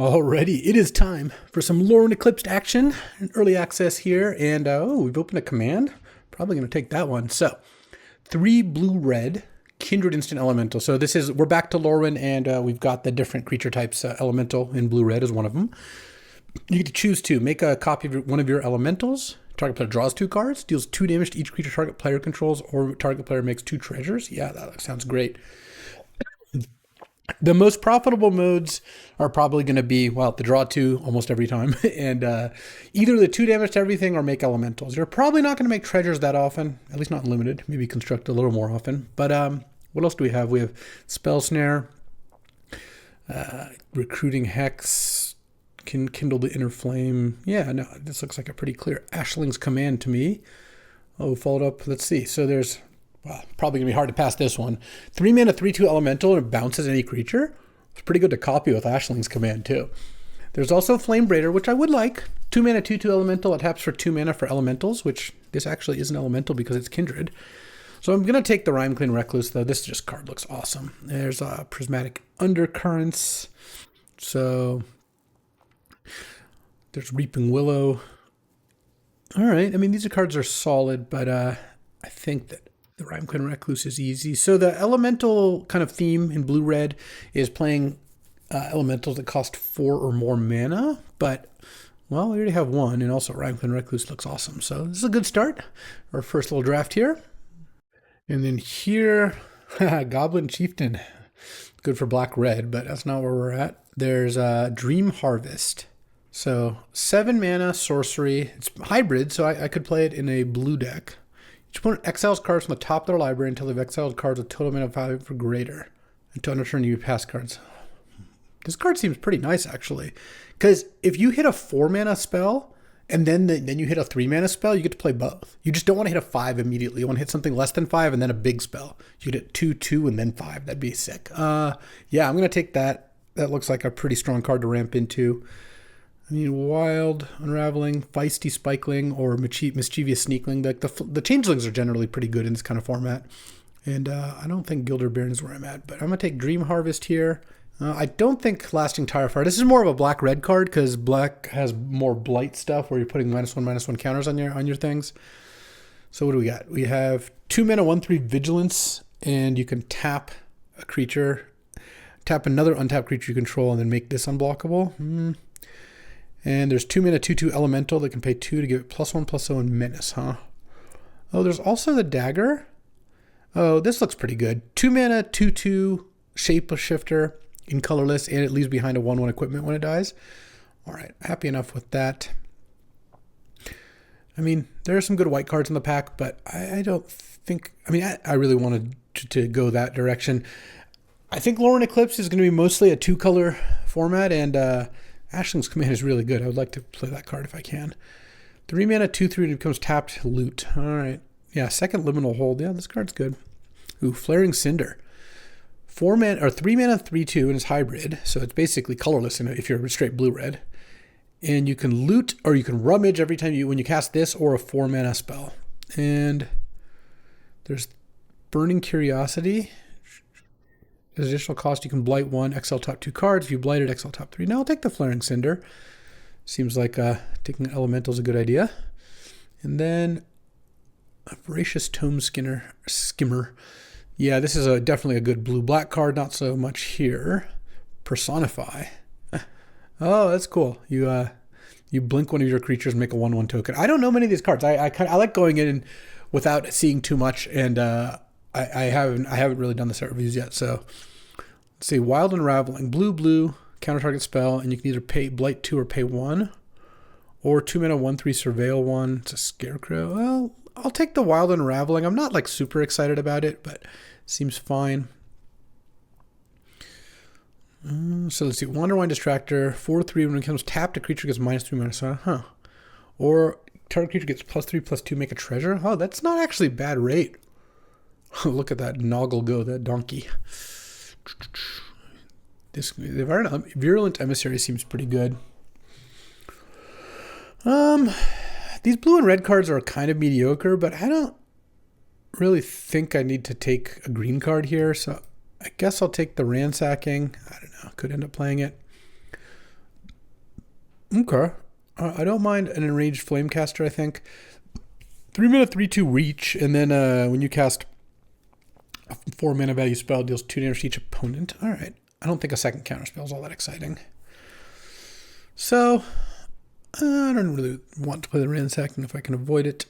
Alrighty, it is time for some Lorwyn Eclipsed action, early access here, and we've opened a command. Probably going to take that one. So, 3 blue-red, Kindred Instant Elemental. So we're back to Lorwyn, and we've got the different creature types. Elemental in blue-red is one of them. You get to choose to make a copy of one of your elementals. Target player draws 2 cards, deals 2 damage to each creature target player controls, or target player makes 2 treasures. Yeah, that sounds great. The most profitable modes are probably going to be, well, the draw 2 almost every time, and either the 2 damage to everything or make elementals. You're probably not going to make treasures that often, at least not limited. Maybe construct a little more often. But what else do we have? We have Spell Snare, Recruiting Hex, can kindle the inner flame. Yeah, no, this looks like a pretty clear Ashling's Command to me. Oh, followed up. Let's see. So there's... well, probably going to be hard to pass this one. 3 mana, 3/2 elemental, and it bounces any creature. It's pretty good to copy with Ashling's Command, too. There's also Flame Braider, which I would like. 2 mana, 2/2 elemental. It taps for 2 mana for elementals, which this actually is an elemental because it's Kindred. So I'm going to take the Rime-Clean Recluse, though. This just card looks awesome. There's Prismatic Undercurrents. So there's Reaping Willow. All right. I mean, these cards are solid, but I think that the Rime-Clean Recluse is easy. So the elemental kind of theme in blue-red is playing elementals that cost 4 or more mana. But, well, we already have 1, and also Rime-Clean Recluse looks awesome. So this is a good start. Our first little draft here. And then here, Goblin Chieftain. Good for black-red, but that's not where we're at. There's Dream Harvest. So 7 mana, sorcery. It's hybrid, so I could play it in a blue deck. Each opponent exiles cards from the top of their library until they've exiled cards with total mana value for greater. Until under turn, you pass cards. This card seems pretty nice, actually. Because if you hit a 4 mana spell, and then you hit a 3 mana spell, you get to play both. You just don't want to hit a 5 immediately. You want to hit something less than 5 and then a big spell. You hit 2, 2, and then 5. That'd be sick. Yeah, I'm going to take that. That looks like a pretty strong card to ramp into. I mean, Wild, Unraveling, Feisty Spikeling, or Mischievous Sneakling. Like the changelings are generally pretty good in this kind of format. And I don't think Gilder Baron is where I'm at. But I'm going to take Dream Harvest here. I don't think Lasting Tire Fire. This is more of a black-red card because black has more blight stuff where you're putting -1/-1 counters on your things. So what do we got? We have 2 mana, 1/3 Vigilance, and you can tap a creature, tap another untapped creature you control, and then make this unblockable. And there's 2 mana, 2/2 Elemental that can pay 2 to give it +1/+0 and Menace, huh? Oh, there's also the Dagger. Oh, this looks pretty good. 2 mana, 2/2 Shapeshifter in colorless, and it leaves behind a 1/1 equipment when it dies. All right, happy enough with that. I mean, there are some good white cards in the pack, but I don't think... I mean, I really wanted to go that direction. I think Lorwyn Eclipsed is going to be mostly a 2-color format, and Ashling's Command is really good. I would like to play that card if I can. 3 mana, 2/3, and it becomes tapped loot. All right. Yeah, second Liminal Hold. Yeah, this card's good. Ooh, Flaring Cinder. 3 mana, 3/2, and it's hybrid, so it's basically colorless if you're straight blue-red. And you can loot or you can rummage every time when you cast this or a 4 mana spell. And there's Burning Curiosity. As additional cost, you can blight 1, exile top 2 cards. If you blighted, exile top 3. Now I'll take the Flaring Cinder. Seems like taking an elemental is a good idea. And then a Voracious Tome Skimmer. Yeah, this is definitely a good blue-black card. Not so much here. Personify. Oh, that's cool. You blink one of your creatures, make a 1/1 token. I don't know many of these cards. I like going in without seeing too much, and I haven't really done the set reviews yet. So let's see. Wild Unraveling, blue, counter target spell, and you can either pay blight 2 or pay 1, or 2 mana, 1/3 surveil 1. It's a Scarecrow. Well, I'll take the Wild Unraveling. I'm not like super excited about it, but seems fine. So let's see. Wanderwine Distractor, 4/3. When it becomes tapped, a creature gets -3/-. Huh. Or target creature gets +3/+2. Make a treasure. Oh, that's not actually a bad rate. Look at that Noggle go, that donkey. The Virulent Emissary seems pretty good. These blue and red cards are kind of mediocre, but I don't really think I need to take a green card here, so I guess I'll take the Ransacking. I don't know, could end up playing it. Okay. I don't mind an enraged flamecaster, I think. 3 mana, 3/2 reach, and then when you cast a 4 mana value spell, deals 2 damage to each opponent. Alright. I don't think a second counterspell is all that exciting. So, I don't really want to play the ransacking if I can avoid it.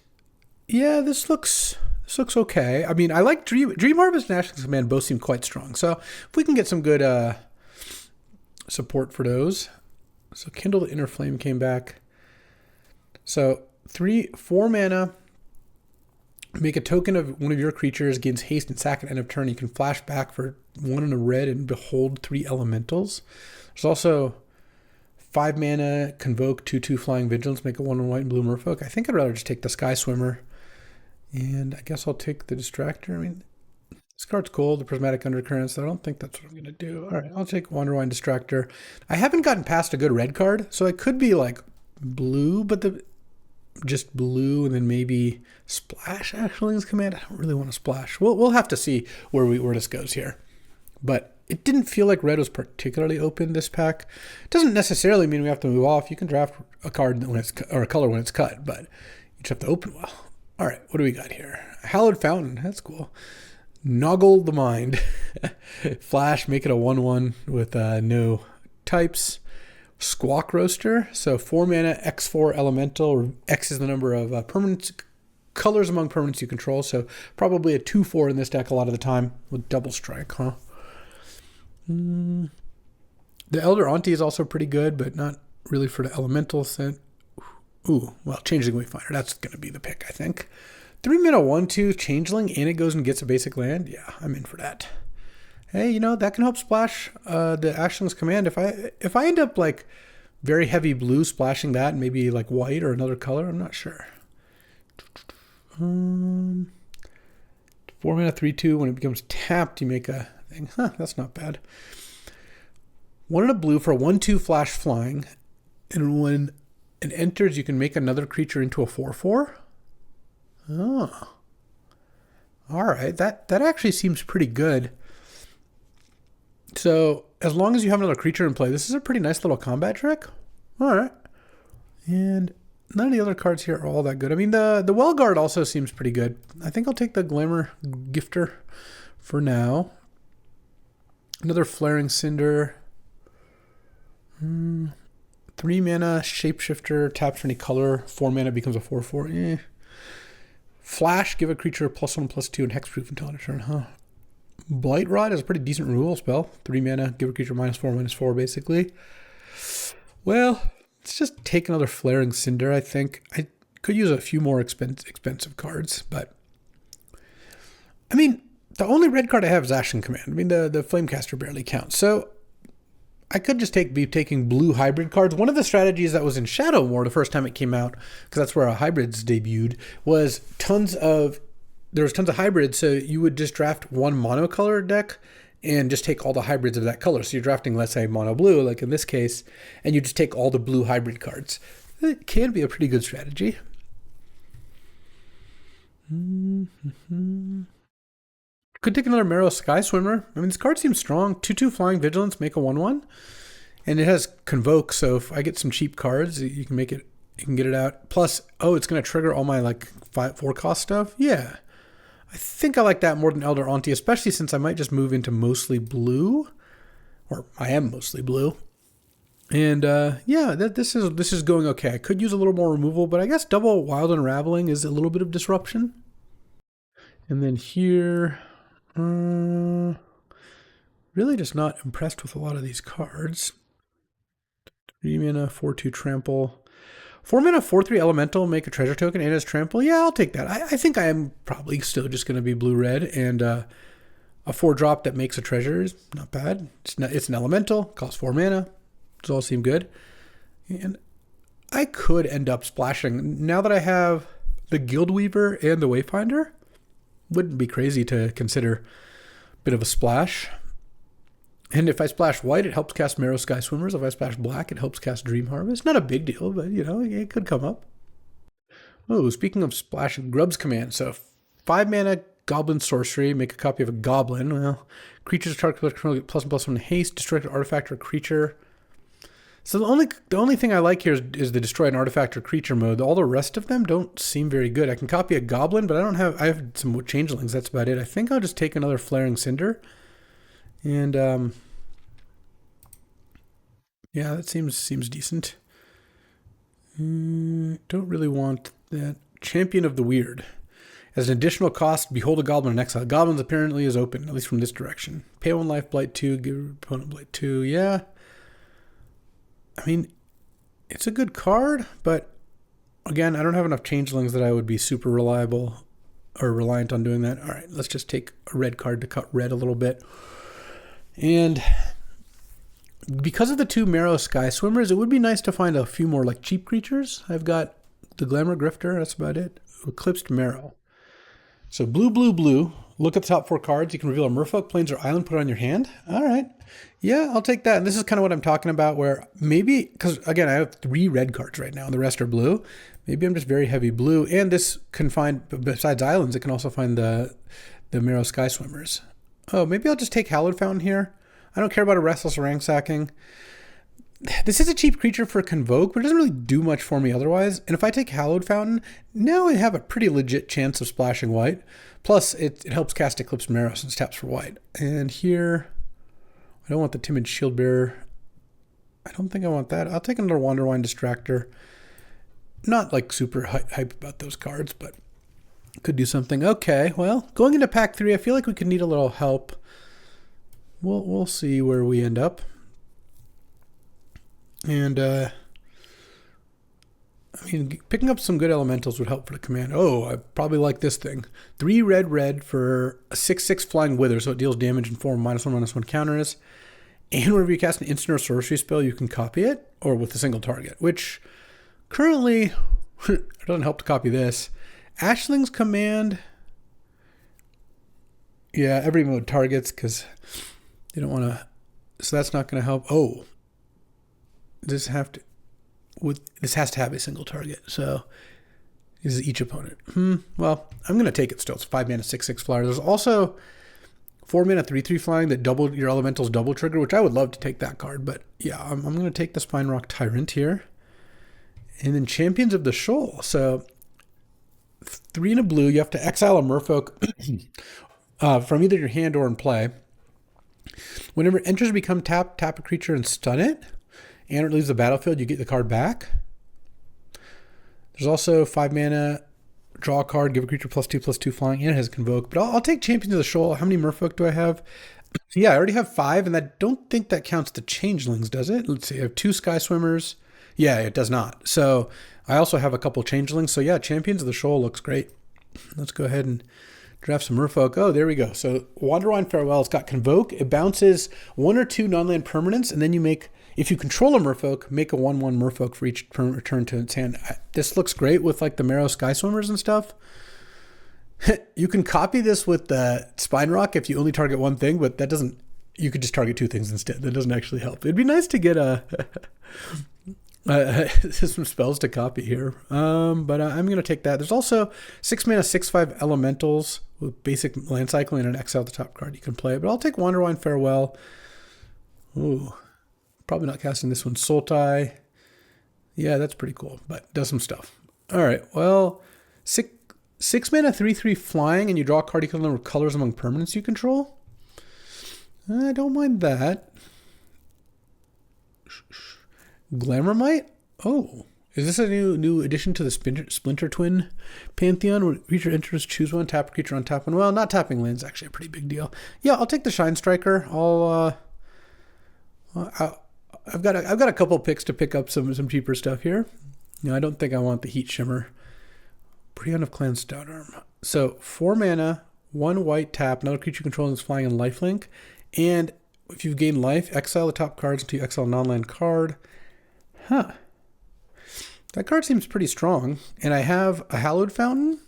Yeah, this looks okay. I mean, I like Dream Harvest and Ashley's Command both seem quite strong. So if we can get some good support for those. So Kindle the Inner Flame came back. So 4 mana. Make a token of one of your creatures, gains haste and sack at end of turn. You can flash back for 1 and a red and behold 3 elementals. There's also 5 mana, convoke 2/2 flying vigilance, make a 1 white and blue merfolk. I think I'd rather just take the Sky Swimmer. And I guess I'll take the Distractor. I mean, this card's cool, the Prismatic Undercurrents. I don't think that's what I'm going to do. All right, I'll take Wanderwine Distractor. I haven't gotten past a good red card, so it could be like blue, but just blue and then maybe splash Ashley's Command. I don't really want to splash. We'll have to see where this goes here. But it didn't feel like red was particularly open this pack. It doesn't necessarily mean we have to move off. You can draft a card when it's or a color when it's cut, but you just have to open well. All right, what do we got here? Hallowed Fountain. That's cool. Noggle the Mind. Flash, make it a 1/1 with no types. Squawk Roaster. So 4 mana, X4 elemental. X is the number of permanents, colors among permanents you control. So probably a 2/4 in this deck a lot of the time with double strike, huh? The Elder Auntie is also pretty good, but not really for the elemental set. Ooh, well, Changeling Wayfinder. That's going to be the pick, I think. 3 mana, 1/2 Changeling, and it goes and gets a basic land. Yeah, I'm in for that. Hey, you know, that can help splash the Ashley's Command. If I end up like very heavy blue splashing that and maybe like white or another color, I'm not sure. 4 mana, 3/2. When it becomes tapped, you make a thing. Huh, that's not bad. 1 and a blue for a 1/2 flash flying. And when it enters, you can make another creature into a 4/4. Oh. Alright, that actually seems pretty good. So, as long as you have another creature in play, this is a pretty nice little combat trick. Alright. And none of the other cards here are all that good. I mean, the Wellguard also seems pretty good. I think I'll take the Glamour Gifter for now. Another Flaring Cinder. 3 mana, Shapeshifter, taps for any color. 4 mana becomes a 4/4. Flash, give a creature +1/+2 and hexproof until end of turn, huh? Blight Rod is a pretty decent removal spell. 3 mana, give a creature -4/-4, basically. Well, let's just take another Flaring Cinder, I think. I could use a few more expensive cards, but... I mean, the only red card I have is Ashen Command. I mean, the Flamecaster barely counts. So, I could just be taking blue hybrid cards. One of the strategies that was in Shadow War the first time it came out, because that's where hybrids debuted, was there was tons of hybrids, so you would just draft one monocolor deck and just take all the hybrids of that color. So you're drafting, let's say, mono blue, like in this case, and you just take all the blue hybrid cards. It can be a pretty good strategy. Could take another Marrow Sky Swimmer. I mean, this card seems strong. 2/2 Flying Vigilance, make a 1/1. And it has Convoke, so if I get some cheap cards, you can get it out. Plus, it's going to trigger all my like 4 cost stuff. Yeah. I think I like that more than Elder Auntie, especially since I might just move into mostly blue. Or I am mostly blue. And yeah, this is going okay. I could use a little more removal, but I guess double Wild Unraveling is a little bit of disruption. And then here... really just not impressed with a lot of these cards. 3 mana, 4/2 Trample. 4 mana, 4/3 Elemental, make a treasure token and as Trample. Yeah, I'll take that. I think I am probably still just going to be blue-red, and a 4-drop that makes a treasure is not bad. It's an Elemental, costs 4 mana. Those all seem good. And I could end up splashing. Now that I have the Guildweaver and the Wayfinder, wouldn't be crazy to consider a bit of a splash. And if I splash white, it helps cast Marrow Sky Swimmers. If I splash black, it helps cast Dream Harvest. Not a big deal, but, you know, it could come up. Oh, speaking of splashing, Grub's Command. So 5 mana, Goblin Sorcery, make a copy of a Goblin. Well, creatures target control get +1/+1 haste, destroy an artifact or creature. So the only thing I like here is the destroy an artifact or creature mode. All the rest of them don't seem very good. I can copy a Goblin, but I have some changelings. That's about it. I think I'll just take another Flaring Cinder. And yeah, that seems decent. Don't really want that. Champion of the Weird. As an additional cost, behold a Goblin in exile. Goblins apparently is open, at least from this direction. Pay 1 life, blight 2, give your opponent blight 2. Yeah. I mean, it's a good card, but again, I don't have enough changelings that I would be super reliable or reliant on doing that. All right, let's just take a red card to cut red a little bit. And because of the 2 Marrow Sky Swimmers, it would be nice to find a few more like cheap creatures. I've got the Glamour Grifter, that's about it. Eclipsed Marrow. So blue. Look at the top 4 cards. You can reveal a Merfolk, Plains, or Island, put it on your hand. All right. Yeah, I'll take that. And this is kind of what I'm talking about, where maybe, because again, I have 3 red cards right now, and the rest are blue. Maybe I'm just very heavy blue. And this can find, besides islands, it can also find the Marrow Sky Swimmers. Oh, maybe I'll just take Hallowed Fountain here. I don't care about a Restless Ransacking. This is a cheap creature for Convoke, but it doesn't really do much for me otherwise. And if I take Hallowed Fountain, now I have a pretty legit chance of splashing white. Plus, it helps cast Eclipsed Marrow since it taps for white. And here, I don't want the Timid Shieldbearer. I don't think I want that. I'll take another Wanderwine Distractor. Not like super hype about those cards, but could do something. Okay, well, going into pack 3, I feel like we could need a little help. We'll see where we end up. And, I mean, picking up some good elementals would help for the command. Oh, I probably like this thing. 3 red for a 6/6 Flying Wither, so it deals damage in form -1/-1 counters. And whenever you cast an instant or sorcery spell, you can copy it, or with a single target, which currently doesn't help to copy this. Ashling's Command. Yeah, every mode targets, because they don't want to. So that's not going to help. Oh. This has to have a single target, so this is each opponent. Well, I'm going to take it still. It's 5 mana, 6/6 flyer. There's also 4 mana, 3/3 flying that double your elementals double trigger, which I would love to take that card. But yeah, I'm going to take the Spine Rock Tyrant here. And then Champions of the Shoal. So 3 and a blue, you have to exile a Merfolk from either your hand or in play. Whenever it enters, become tap a creature and stun it. And it leaves the battlefield, you get the card back. There's also 5 mana, draw a card, give a creature +2/+2 flying, and it has Convoke. But I'll take Champions of the Shoal. How many Merfolk do I have? Yeah, I already have 5, and I don't think that counts the Changelings, does it? Let's see, I have 2 Sky Swimmers. Yeah, it does not. So I also have a couple Changelings. So yeah, Champions of the Shoal looks great. Let's go ahead and draft some Merfolk. Oh, there we go. So Wanderwine Farewell, it's got Convoke. It bounces 1 or 2 non-land permanents, and then you make... If you control a Merfolk, make a 1/1 Merfolk for each return to its hand. This looks great with like the Marrow Sky Swimmers and stuff. You can copy this with the Spine Rock if you only target one thing, but that doesn't... You could just target 2 things instead. That doesn't actually help. It'd be nice to get some spells to copy here. But I'm going to take that. There's also 6 mana, 6/5 Elementals with basic land cycling and an exile the top card you can play. But I'll take Wanderwine Farewell. Ooh. Probably not casting this one. Sultai. Yeah, that's pretty cool, but does some stuff. All right, well, 6 mana, 3/3 flying, and you draw a card equal to the number of colors among permanents you control. I don't mind that. Glamourmite? Oh, is this a new addition to the Splinter Twin Pantheon? Where creature enters, choose one, tap a creature on tap one. Well, not tapping land's actually a pretty big deal. Yeah, I'll take the Shine Striker. I've got a couple picks to pick up some cheaper stuff here. I don't think I want the Heat Shimmer. Prion of Clan Stoutarm. So 4 mana, 1 white tap, another creature controlling is flying in lifelink. And if you've gained life, exile the top cards until you exile a non-land card. Huh. That card seems pretty strong. And I have a Hallowed Fountain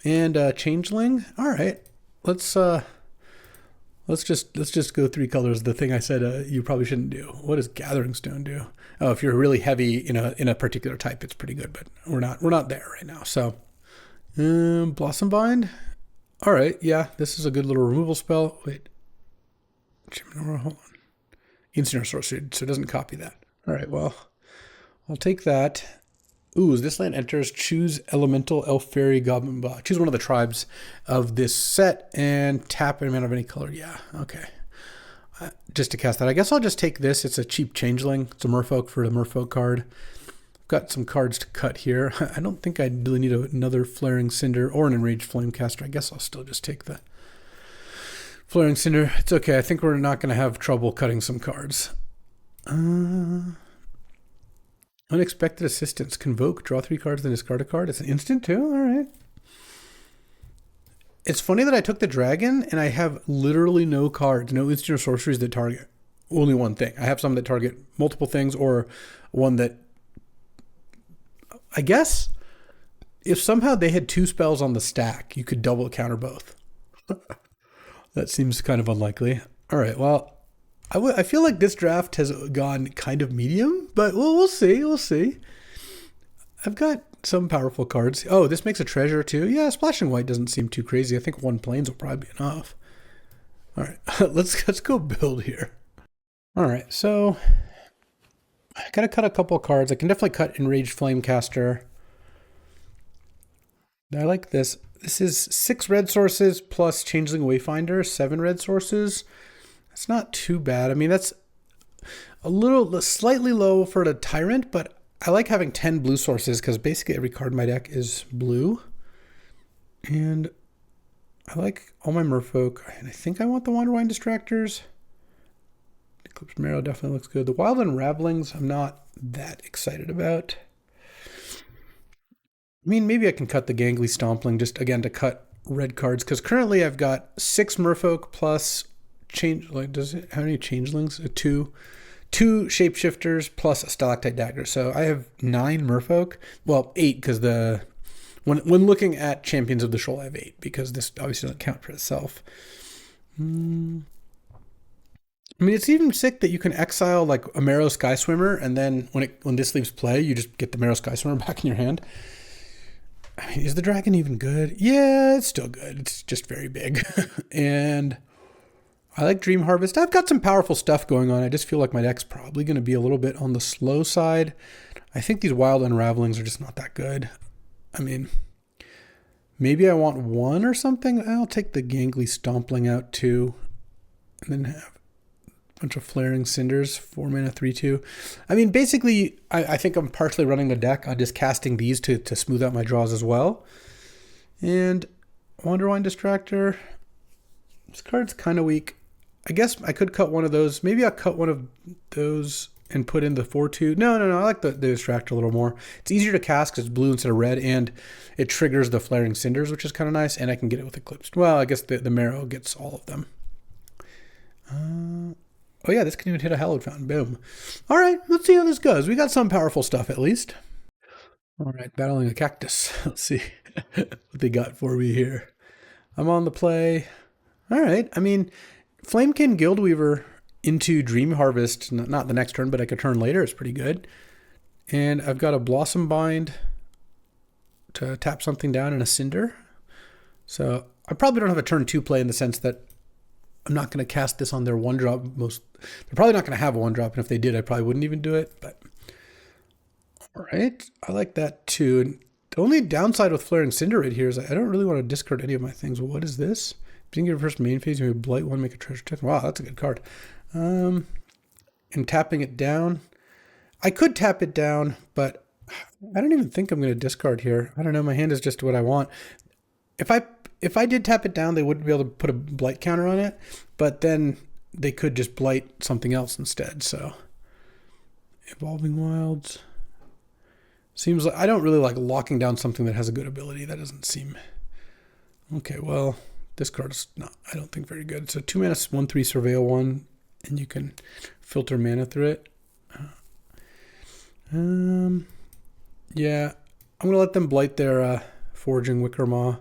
and a Changeling. All right. Let's just go 3 colors. The thing I said you probably shouldn't do. What does Gathering Stone do? Oh, if you're really heavy in a particular type, it's pretty good, but we're not there right now. So, Blossom Bind. All right, yeah, this is a good little removal spell. Wait, hold on. instant or sorcery, so it doesn't copy that. All right, well, I'll take that. Ooh, as this land enters, choose elemental, elf, fairy, goblin, blah. Choose one of the tribes of this set and tap an amount of any color. Yeah, okay. Just to cast that. I guess I'll just take this. It's a cheap changeling. It's a merfolk for the merfolk card. I've got some cards to cut here. I don't think I really need another Flaring Cinder or an Enraged Flamecaster. I guess I'll still just take the Flaring Cinder. It's okay. I think we're not going to have trouble cutting some cards. Unexpected Assistance. Convoke, draw 3 cards, then discard a card. It's an instant too? All right. It's funny that I took the dragon and I have literally no cards, no instant or sorceries that target only one thing. I have some that target multiple things, or one that, I guess, if somehow they had 2 spells on the stack, you could double counter both. That seems kind of unlikely. All right, well, I feel like this draft has gone kind of medium, but we'll see. We'll see. I've got some powerful cards. Oh, this makes a treasure too. Yeah, splashing white doesn't seem too crazy. I think 1 plains will probably be enough. All right, let's go build here. All right, so I gotta cut a couple of cards. I can definitely cut Enraged Flamecaster. I like this. This is 6 red sources plus Changeling Wayfinder, 7 red sources. That's not too bad. I mean, that's slightly low for the Tyrant, but I like having 10 blue sources because basically every card in my deck is blue. And I like all my merfolk. And I think I want the Wanderwine Distractors. Eclipsed Marrow definitely looks good. The Wild Unravelings I'm not that excited about. I mean, maybe I can cut the Gangly Stompling just, again, to cut red cards. Because currently I've got 6 merfolk plus... does it have any changelings? 2 shapeshifters plus a stalactite dagger. So I have 9 merfolk. Well, 8 because when looking at Champions of the Shoal, I have 8 because this obviously doesn't count for itself. I mean, it's even sick that you can exile like a Marrow Sky Swimmer, and then when this leaves play, you just get the Marrow Sky Swimmer back in your hand. I mean, is the dragon even good? Yeah, it's still good. It's just very big. And I like Dream Harvest. I've got some powerful stuff going on. I just feel like my deck's probably going to be a little bit on the slow side. I think these Wild Unravelings are just not that good. I mean, maybe I want 1 or something. I'll take the Gangly Stompling out too. And then have a bunch of Flaring Cinders, 4 mana, 3/2. I mean, basically, I think I'm partially running the deck on just casting these to smooth out my draws as well. And Wanderwine Distractor. This card's kind of weak. I guess I could cut one of those. Maybe I'll cut one of those and put in the 4/2. No. I like the Distractor a little more. It's easier to cast because it's blue instead of red, and it triggers the Flaring Cinders, which is kind of nice, and I can get it with Eclipsed. Well, I guess the Marrow gets all of them. Oh yeah, this can even hit a Hallowed Fountain. Boom. All right, let's see how this goes. We got some powerful stuff at least. All right, battling a cactus. Let's see what they got for me here. I'm on the play. All right, I mean, Flamekin Guildweaver into Dream Harvest, not the next turn, but like a turn later, is pretty good. And I've got a Blossom Bind to tap something down and a Cinder. So I probably don't have a turn 2 play in the sense that I'm not going to cast this on their 1-drop. They're probably not going to have a 1-drop, and if they did, I probably wouldn't even do it. But all right, I like that too. And the only downside with Flaring Cinder right here is I don't really want to discard any of my things. Well, what is this? Beginning of your first main phase, you may blight 1, make a treasure check. Wow, that's a good card. And tapping it down. I could tap it down, but I don't even think I'm going to discard here. I don't know. My hand is just what I want. If I did tap it down, they wouldn't be able to put a blight counter on it, but then they could just blight something else instead. So Evolving Wilds. Seems like I don't really like locking down something that has a good ability. That doesn't seem... Okay, well, this card is not, I don't think, very good. So 2 mana, 1/3 Surveil 1, and you can filter mana through it. Yeah, I'm going to let them blight their Forging Wicker Maw.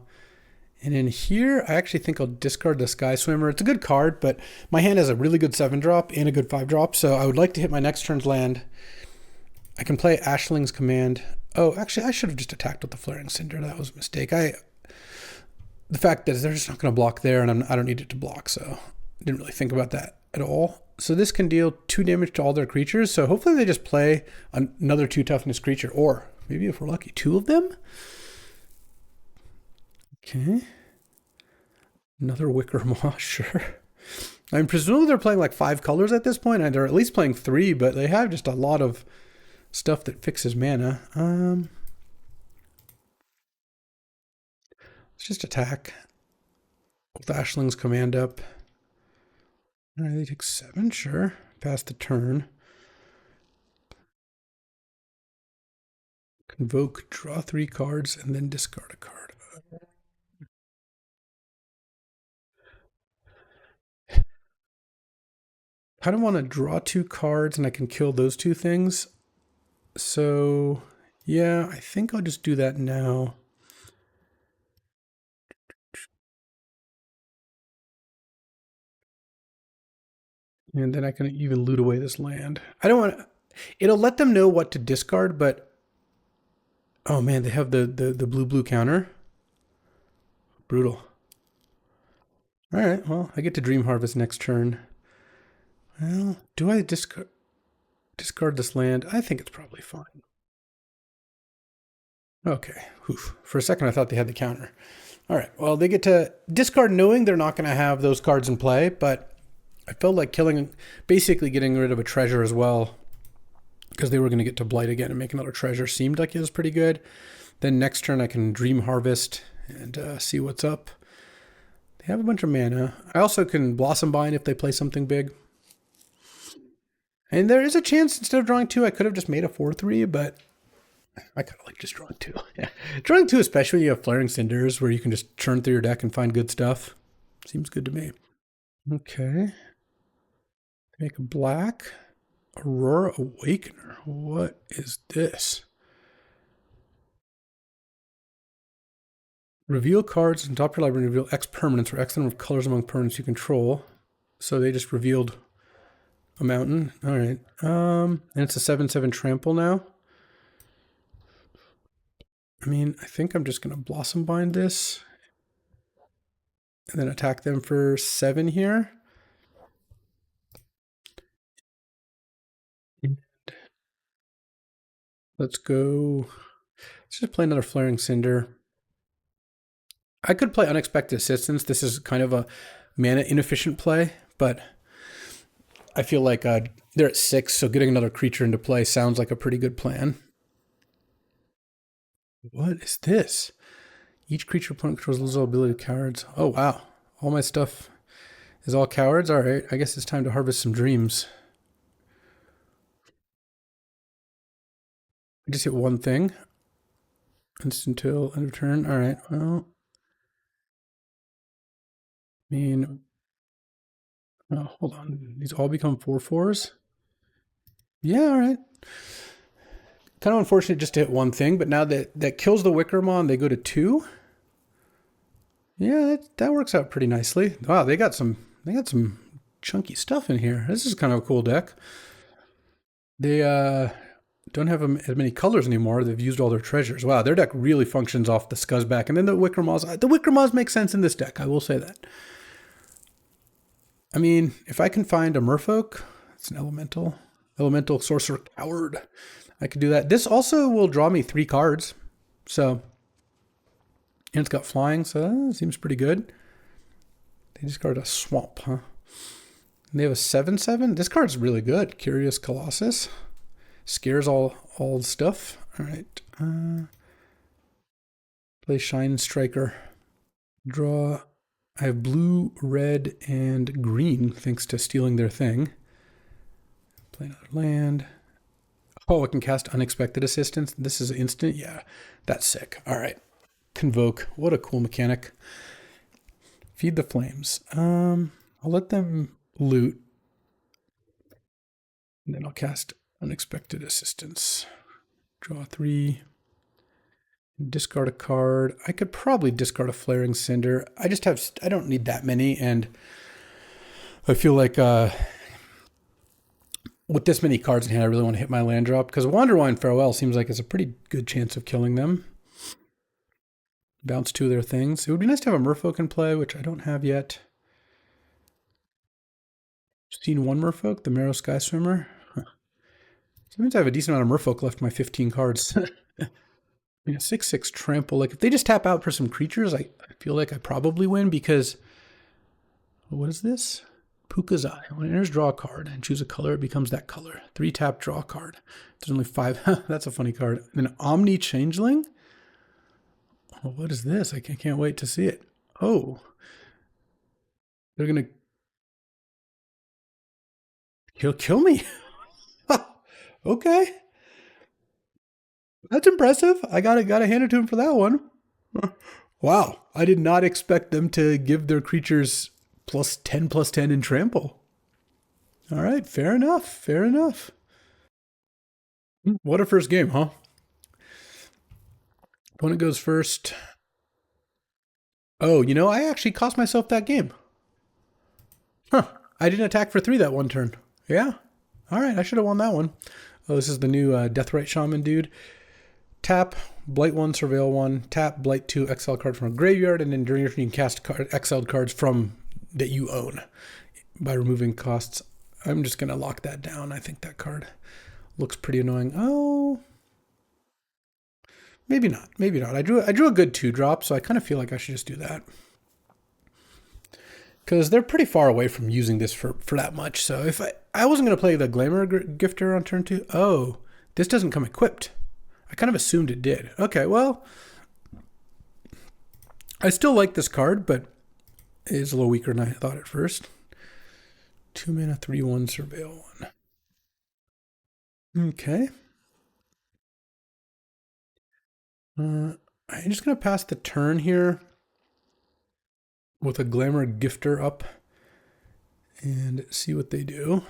And in here, I actually think I'll discard the Sky Swimmer. It's a good card, but my hand has a really good 7-drop and a good 5-drop, so I would like to hit my next turn's land. I can play Ashling's Command. Oh, actually, I should have just attacked with the Flaring Cinder. That was a mistake. The fact that they're just not going to block there, and I don't need it to block, so I didn't really think about that. at all. So this can deal 2 damage to all their creatures. So hopefully they just play another 2 toughness creature, or maybe if we're lucky, 2 of them. Okay. Another Wicker Moth, sure. I mean, presumably they're playing like 5 colors at this point, and they're at least playing 3, but they have just a lot of stuff that fixes mana. Let's just attack with Ashling's command up. All right, they take 7, sure. Pass the turn. Convoke, draw 3 cards, and then discard a card. I don't want to draw 2 cards, and I can kill those 2 things. So, yeah, I think I'll just do that now. And then I can even loot away this land. I don't want to... It'll let them know what to discard, but... Oh, man, they have the blue counter. Brutal. All right, well, I get to Dream Harvest next turn. Well, do I discard this land? I think it's probably fine. Okay. Oof. For a second, I thought they had the counter. All right. Well, they get to discard knowing they're not going to have those cards in play, but I felt like basically getting rid of a treasure as well, because they were going to get to Blight again and make another treasure. Seemed like it was pretty good. Then next turn, I can Dream Harvest and see what's up. They have a bunch of mana. I also can Blossom Bind if they play something big. And there is a chance instead of drawing 2, I could have just made a 4/3, but I kind of like just drawing 2. Yeah. Drawing 2, especially when you have Flaring Cinders, where you can just churn through your deck and find good stuff. Seems good to me. Okay. Make a black. Aurora Awakener. What is this? Reveal cards in top of your library and reveal X permanents or X number of colors among permanents you control. So they just revealed a mountain. All right. And it's a 7/7 trample now. I mean, I think I'm just going to Blossom Bind this and then attack them for 7 here. And let's go. Let's just play another Flaring Cinder. I could play Unexpected Assistance. This is kind of a mana inefficient play, but I feel like they're at 6, so getting another creature into play sounds like a pretty good plan. What is this? Each creature opponent controls loses all ability cards. Oh, wow. All my stuff is all cowards? All right, I guess it's time to harvest some dreams. I just hit 1 thing. Instant until end of turn. All right, well. I mean, oh, hold on. These all become 4/4s? Yeah, all right. Kind of unfortunate just to hit 1 thing, but now that kills the Wickermon, they go to 2. Yeah, that works out pretty nicely. Wow, they got some chunky stuff in here. This is kind of a cool deck. They don't have as many colors anymore. They've used all their treasures. Wow, their deck really functions off the Scuzzback. And then the Wickermoths. The Wickermoths make sense in this deck, I will say that. I mean, if I can find a Merfolk, it's an elemental sorcerer coward. I could do that. This also will draw me 3 cards. So, and it's got flying, so that seems pretty good. They discard a swamp, huh? And they have a 7/7. This card's really good. Curious Colossus. Scares all the stuff. All right. Play Shine Striker. Draw. I have blue, red, and green thanks to stealing their thing. Play another land. Oh, I can cast Unexpected Assistance. This is instant. Yeah, that's sick. All right. Convoke. What a cool mechanic. Feed the Flames. I'll let them loot. And then I'll cast Unexpected Assistance. Draw 3. Discard a card. I could probably discard a Flaring Cinder. I don't need that many, and I feel like with this many cards in hand, I really want to hit my land drop, because Wanderwine Farewell seems like it's a pretty good chance of killing them. Bounce 2 of their things. It would be nice to have a Merfolk in play, which I don't have yet. Seen one merfolk, the Marrow Sky Swimmer. Huh. So that means I have a decent amount of merfolk left in my 15 cards. Yeah, 6/6 trample. Like if they just tap out for some creatures, I feel like I probably win because what is this? Puka's Eye. When it enters, draw a card and choose a color. It becomes that color. 3-tap, draw a card. There's only 5. That's a funny card. And an Omni Changeling. Oh, what is this? I can't wait to see it. Oh, they're gonna kill me. Okay, that's impressive. I gotta hand it to him for that one. Wow, I did not expect them to give their creatures +10/+10 in trample. All right, fair enough. Fair enough. What a first game, huh? Opponent goes first. Oh, you know, I actually cost myself that game. Huh. I didn't attack for 3 that one turn. Yeah. All right, I should have won that one. Oh, this is the new Deathrite Shaman dude. Tap, Blight 1, Surveil 1. Tap, Blight 2, exile card from a graveyard. And then during your turn, you can cast exiled cards from that you own by removing costs. I'm just going to lock that down. I think that card looks pretty annoying. Oh, maybe not. Maybe not. I drew a good 2-drop, so I kind of feel like I should just do that. Because they're pretty far away from using this for that much. So if I wasn't going to play the Glamour Gifter on turn 2. Oh, this doesn't come equipped. I kind of assumed it did. Okay, well, I still like this card, but it is a little weaker than I thought at first. 2 mana, 3/1, Surveil 1. Okay. I'm just going to pass the turn here with a Glamour Gifter up and see what they do.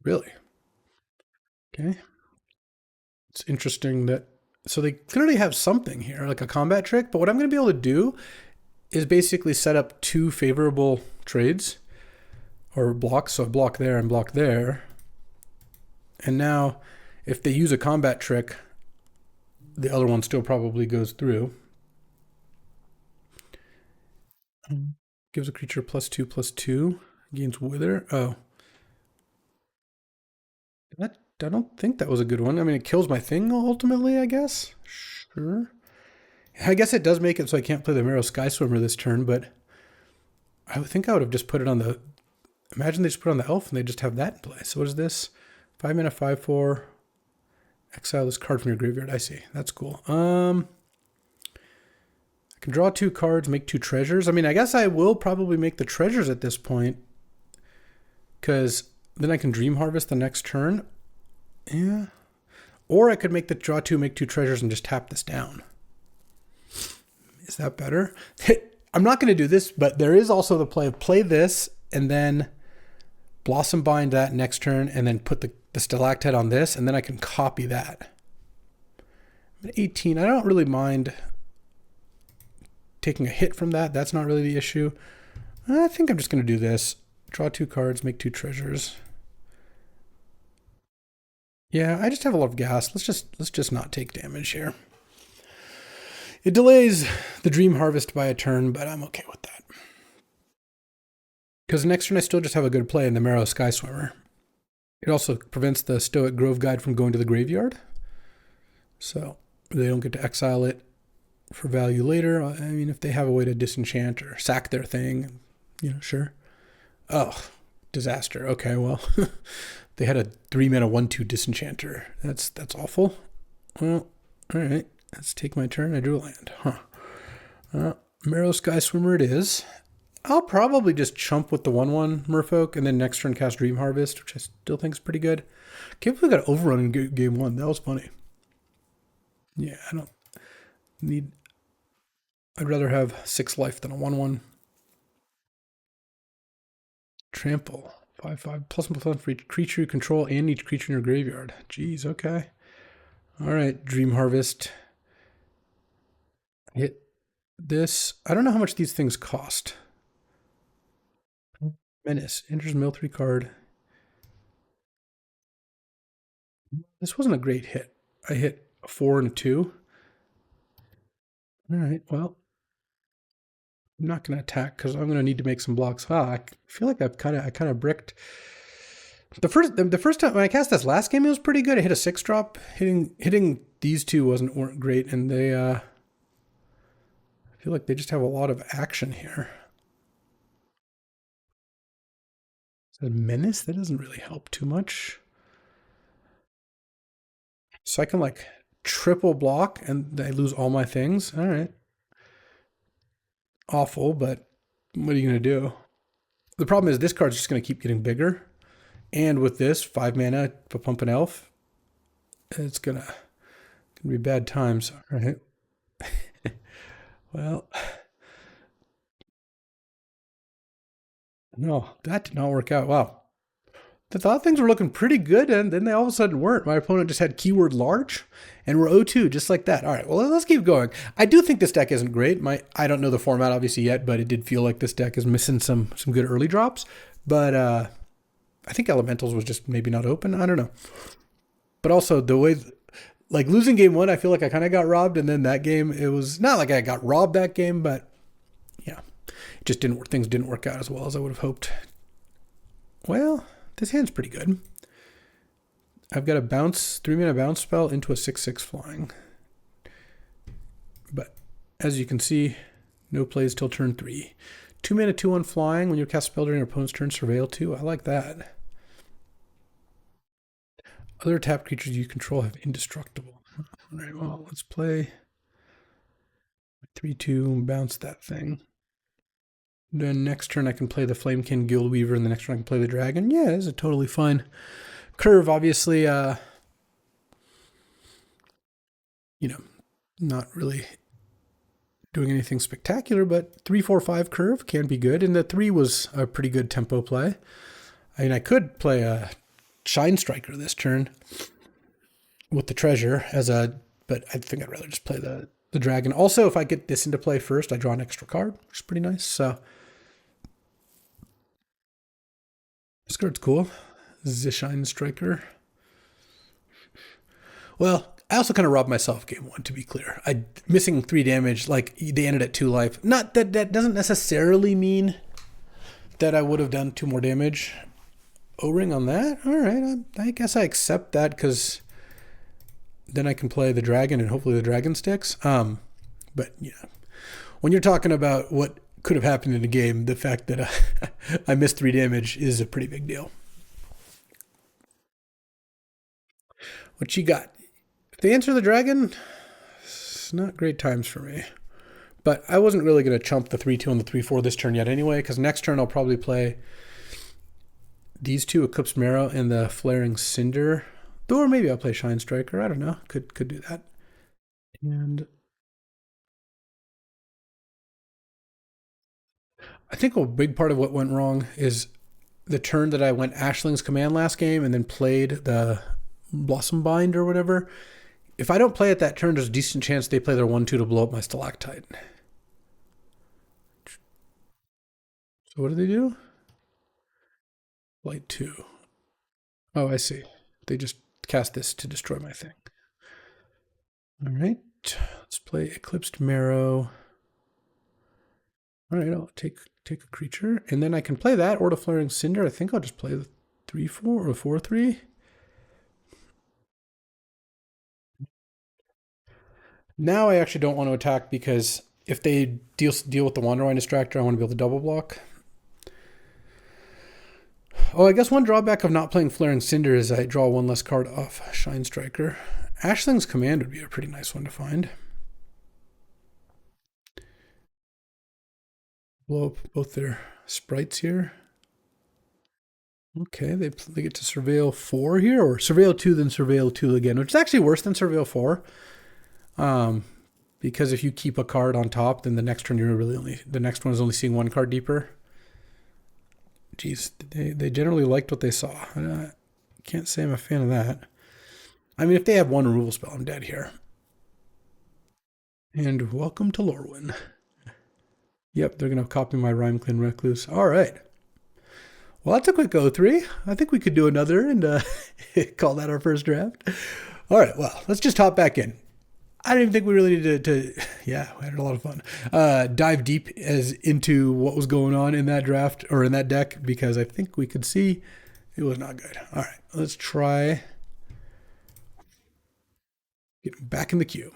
Really? Okay. It's interesting that, so they clearly have something here, like a combat trick, but what I'm going to be able to do is basically set up 2 favorable trades or blocks. So a block there and block there. And now if they use a combat trick, the other one still probably goes through. Gives a creature +2/+2, gains Wither. Oh. I don't think that was a good one. I mean, it kills my thing ultimately, I guess. Sure. I guess it does make it so I can't play the Marrow Sky Swimmer this turn, but I would think I would have just put it on the... Imagine they just put it on the Elf and they just have that in play. So what is this? 5 mana, 5/4. Exile this card from your graveyard. I see. That's cool. I can draw 2 cards, make 2 treasures. I mean, I guess I will probably make the treasures at this point, because then I can Dream Harvest the next turn. Yeah. Or I could make the draw 2, make 2 treasures and just tap this down. Is that better? I'm not going to do this, but there is also the play of play this and then Blossom Bind that next turn and then put the Stalactite on this, and then I can copy that. I'm at 18. I don't really mind taking a hit from that. That's not really the issue. I think I'm just going to do this. Draw 2 cards, make 2 treasures. Yeah, I just have a lot of gas. Let's just not take damage here. It delays the Dream Harvest by a turn, but I'm okay with that. Because next turn I still just have a good play in the Marrow Sky Swimmer. It also prevents the Stoic Grove Guide from going to the graveyard. So they don't get to exile it for value later. I mean, if they have a way to disenchant or sack their thing, you know, sure. Oh, disaster. Okay, well, they had a 3 mana 1/2 disenchanter. That's awful. Well, all right. Let's take my turn. I drew a land. Huh. Marrow Sky Swimmer it is. I'll probably just chump with the 1/1 Merfolk and then next turn cast Dream Harvest, which I still think is pretty good. Can't believe I got overrun in game 1. That was funny. Yeah, I don't need... I'd rather have 6 life than a 1/1. Trample. 5/5 +1/+1 for each creature you control and each creature in your graveyard. Jeez, okay. All right, Dream Harvest. Hit this. I don't know how much these things cost. Menace. Enters mill 3 card. This wasn't a great hit. I hit a 4 and a 2. All right, well. I'm not going to attack because I'm going to need to make some blocks. Wow, I feel like I kind of bricked. The first time when I cast this last game, it was pretty good. I hit a 6-drop. Hitting these two weren't great, and they I feel like they just have a lot of action here. Is that a menace? That doesn't really help too much. So I can like triple block and I lose all my things. All right. Awful, but what are you going to do? The problem is this card's just going to keep getting bigger. And with this, 5 mana to pump an elf, it's going to be bad times. All right. Well, no, that did not work out. Wow. I thought things were looking pretty good, and then they all of a sudden weren't. My opponent just had keyword large, and we're 0-2, just like that. All right, well, let's keep going. I do think this deck isn't great. I don't know the format, obviously, yet, but it did feel like this deck is missing some good early drops. But I think Elementals was just maybe not open. I don't know. But also, the way... Like, losing game 1, I feel like I kind of got robbed, and then that game, it was not like I got robbed that game, but, yeah. It just things didn't work out as well as I would have hoped. Well... This hand's pretty good. I've got a 3-mana bounce spell into a 6/6 flying. But as you can see, no plays till turn 3. 2-mana 2/1 flying. When you cast spell during your opponent's turn, surveil 2. I like that. Other tap creatures you control have indestructible. All right, well, let's play 3/2, bounce that thing. Then next turn I can play the Flamekin Guildweaver, and the next turn I can play the Dragon. Yeah, it's a totally fine curve. Obviously, not really doing anything spectacular, but 3/4/5 curve can be good, and the 3 was a pretty good tempo play. I mean, I could play a Shine Striker this turn with the treasure but I think I'd rather just play the Dragon. Also, if I get this into play first, I draw an extra card, which is pretty nice. So this card's cool. The Shine Striker. Well, I also kind of robbed myself game 1, to be clear. Missing 3 damage, like they ended at 2 life. Not that doesn't necessarily mean that I would have done 2 more damage. O-ring on that? All right, I guess I accept that because then I can play the Dragon and hopefully the Dragon sticks. But yeah, when you're talking about what could have happened in a game, the fact that I missed 3 damage is a pretty big deal. What you got? If they answer the Dragon, it's not great times for me. But I wasn't really going to chump the 3/2 and the 3/4 this turn yet anyway, because next turn I'll probably play these 2, Eclipsed Marrow and the Flaring Cinder. Or maybe I'll play Shine Striker. I don't know. Could do that. And I think a big part of what went wrong is the turn that I went Ashling's Command last game and then played the Blossom Bind or whatever. If I don't play it that turn, there's a decent chance they play their 1/2 to blow up my Stalactite. So what do they do? Light 2. Oh, I see. They just cast this to destroy my thing. All right. Let's play Eclipsed Marrow. All right, I'll take a creature, and then I can play that or the Flaring Cinder. I think I'll just play the 3/4 or 4/3. Now I actually don't want to attack because if they deal with the Wanderwine Distractor, I want to be able to double block. Oh, I guess one drawback of not playing Flaring Cinder is I draw 1 less card off Shine Striker. Ashling's Command would be a pretty nice one to find. Blow up both their sprites here. Okay, they get to Surveil 4 here, or Surveil 2, then Surveil 2 again, which is actually worse than Surveil 4. Because if you keep a card on top, then the next turn the next one is only seeing 1 card deeper. Jeez, they generally liked what they saw. I can't say I'm a fan of that. I mean, if they have 1 removal spell, I'm dead here. And welcome to Lorwyn. Yep, they're going to copy my Rhymeclan Recluse. All right. Well, that's a quick 0-3. I think we could do another and call that our first draft. All right, well, let's just hop back in. I don't even think we really needed yeah, we had a lot of fun. Dive deep as into what was going on in that draft or in that deck because I think we could see it was not good. All right, let's try getting back in the queue.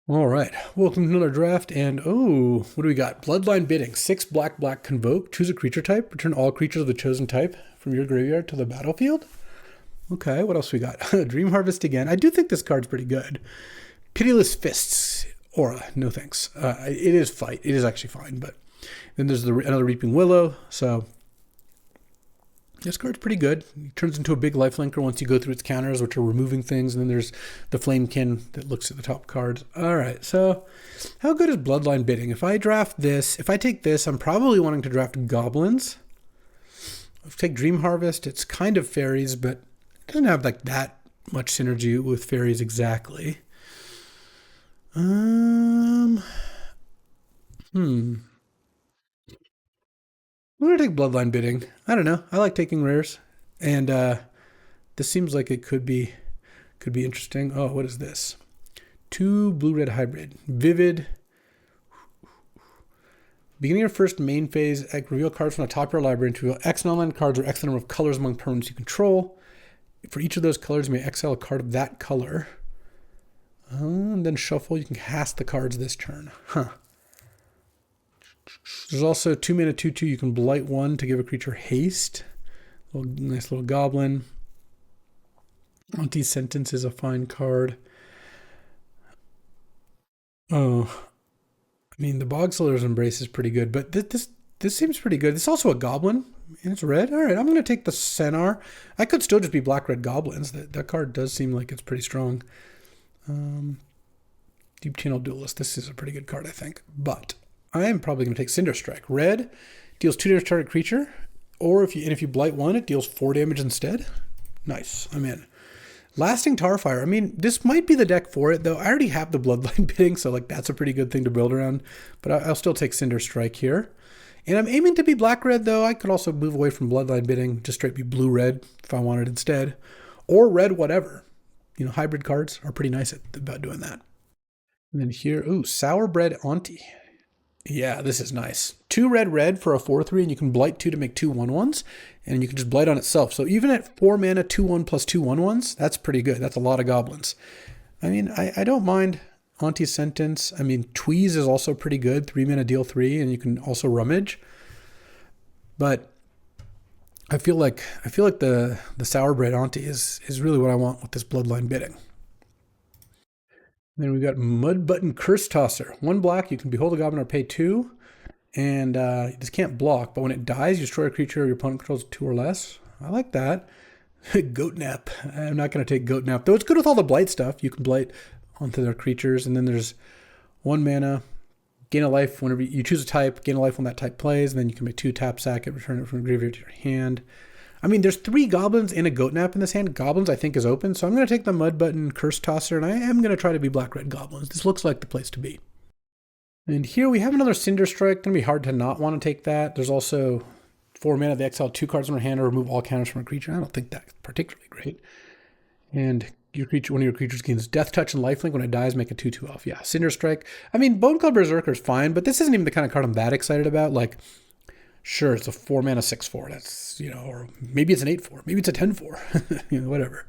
All right, welcome to another draft, and oh, what do we got? Bloodline Bidding, 6 black, convoke, choose a creature type, return all creatures of the chosen type from your graveyard to the battlefield. Okay, what else we got? Dream Harvest again. I do think this card's pretty good. Pitiless Fists, Aura, no thanks. It is fight, it is actually fine, but then there's another Reaping Willow, so this card's pretty good. It turns into a big lifelinker once you go through its counters, which are removing things. And then there's the Flamekin that looks at the top cards. All right, so how good is Bloodline Bidding? If I draft this, if I take this, I'm probably wanting to draft Goblins. If I take Dream Harvest, it's kind of fairies, but it doesn't have like that much synergy with fairies exactly. I'm going to take Bloodline Bidding. I don't know. I like taking rares. And this seems like it could be interesting. Oh, what is this? 2 blue-red hybrid. Vivid. Beginning your first main phase, reveal cards from the top of your library and reveal X non-land cards or X number of colors among permanents you control. For each of those colors, you may exile a card of that color. And then shuffle. You can cast the cards this turn. Huh. There's also 2 mana 2/2. You can blight 1 to give a creature haste. Nice little goblin. Auntie's Sentence is a fine card. Oh, I mean the Bogseller's Embrace is pretty good, but this seems pretty good. It's also a goblin and it's red. All right, I'm gonna take the Senar. I could still just be black-red goblins. That card does seem like it's pretty strong. Deep Channel Duelist. This is a pretty good card, I think, but I am probably going to take Cinder Strike. Red deals 2 damage to target creature, or if you blight 1, it deals 4 damage instead. Nice, I'm in. Lasting Tarfire. I mean, this might be the deck for it, though. I already have the Bloodline Bidding, so like that's a pretty good thing to build around. But I'll still take Cinder Strike here. And I'm aiming to be black-red, though. I could also move away from Bloodline Bidding, just straight be blue-red if I wanted instead, or red whatever. You know, hybrid cards are pretty nice about doing that. And then here, ooh, Sourbread Auntie. Yeah, this is nice. 2 red for a 4/3, and you can blight 2 to make 2 1/1s, and you can just blight on itself. So even at 4 mana, 2/1 plus 2 1/1s, that's pretty good. That's a lot of goblins. I mean, I don't mind Auntie's Sentence. I mean, Tweeze is also pretty good. 3 mana, deal 3, and you can also rummage. But I feel like the Sourbread Auntie is really what I want with this Bloodline Bidding. Then we've got Mud Button Curse Tosser. 1 black, you can behold a goblin or pay 2. And this can't block, but when it dies, you destroy a creature your opponent controls 2 or less. I like that. Goat Nap. I'm not going to take Goat Nap, though it's good with all the blight stuff. You can blight onto their creatures. And then there's 1 mana, gain a life whenever you choose a type, gain a life when that type plays. And then you can make 2 tap sack it, return it from the graveyard to your hand. I mean, there's 3 goblins and a Goat Nap in this hand. Goblins, I think, is open. So I'm going to take the Mud Button Curse Tosser, and I am going to try to be black-red goblins. This looks like the place to be. And here we have another Cinder Strike. Going to be hard to not want to take that. There's also 4 mana. They exile 2 cards from their hand or remove all counters from a creature. I don't think that's particularly great. And one of your creatures gains Death Touch and Lifelink. When it dies, make a 2/2 off. Yeah, Cinder Strike. I mean, Bone Club Berserker is fine, but this isn't even the kind of card I'm that excited about. Like, sure, it's a 4 mana 6/4. That's, you know, or maybe it's an 8/4. Maybe it's a 10/4. You know, whatever.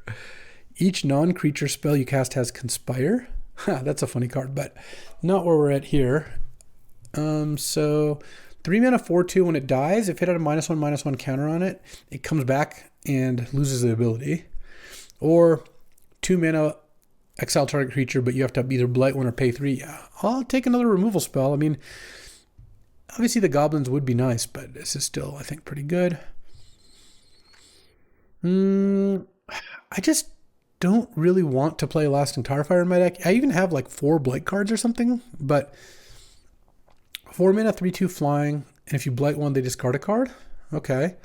Each non-creature spell you cast has Conspire. That's a funny card, but not where we're at here. So 3 mana 4/2. When it dies, if it had a -1/-1 counter on it, it comes back and loses the ability. Or 2 mana, exile target creature, but you have to either blight 1 or pay 3. Yeah, I'll take another removal spell. I mean, obviously the goblins would be nice, but this is still, I think, pretty good. I just don't really want to play Lasting Tarfire in my deck. I even have like 4 blight cards or something, but 4 mana 3/2 flying, and if you blight 1, they discard a card. Okay.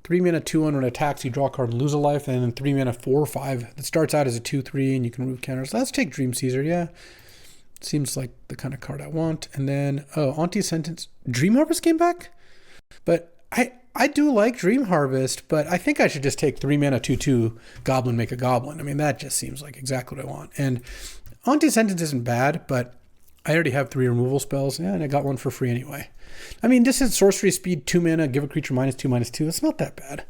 3 mana 2/1 when it attacks, you draw a card and lose a life, and then 3 mana 4/5 that starts out as a 2/3, and you can remove counters. Let's take Dream Caesar, yeah. Seems like the kind of card I want. And then, oh, Auntie's Sentence. Dream Harvest came back? But I do like Dream Harvest, but I think I should just take 3 mana 2/2 Goblin, make a Goblin. I mean, that just seems like exactly what I want. And Anti-Sentence isn't bad, but I already have 3 removal spells, and I got one for free anyway. I mean, this is sorcery speed, 2 mana, give a creature -2/-2. It's not that bad.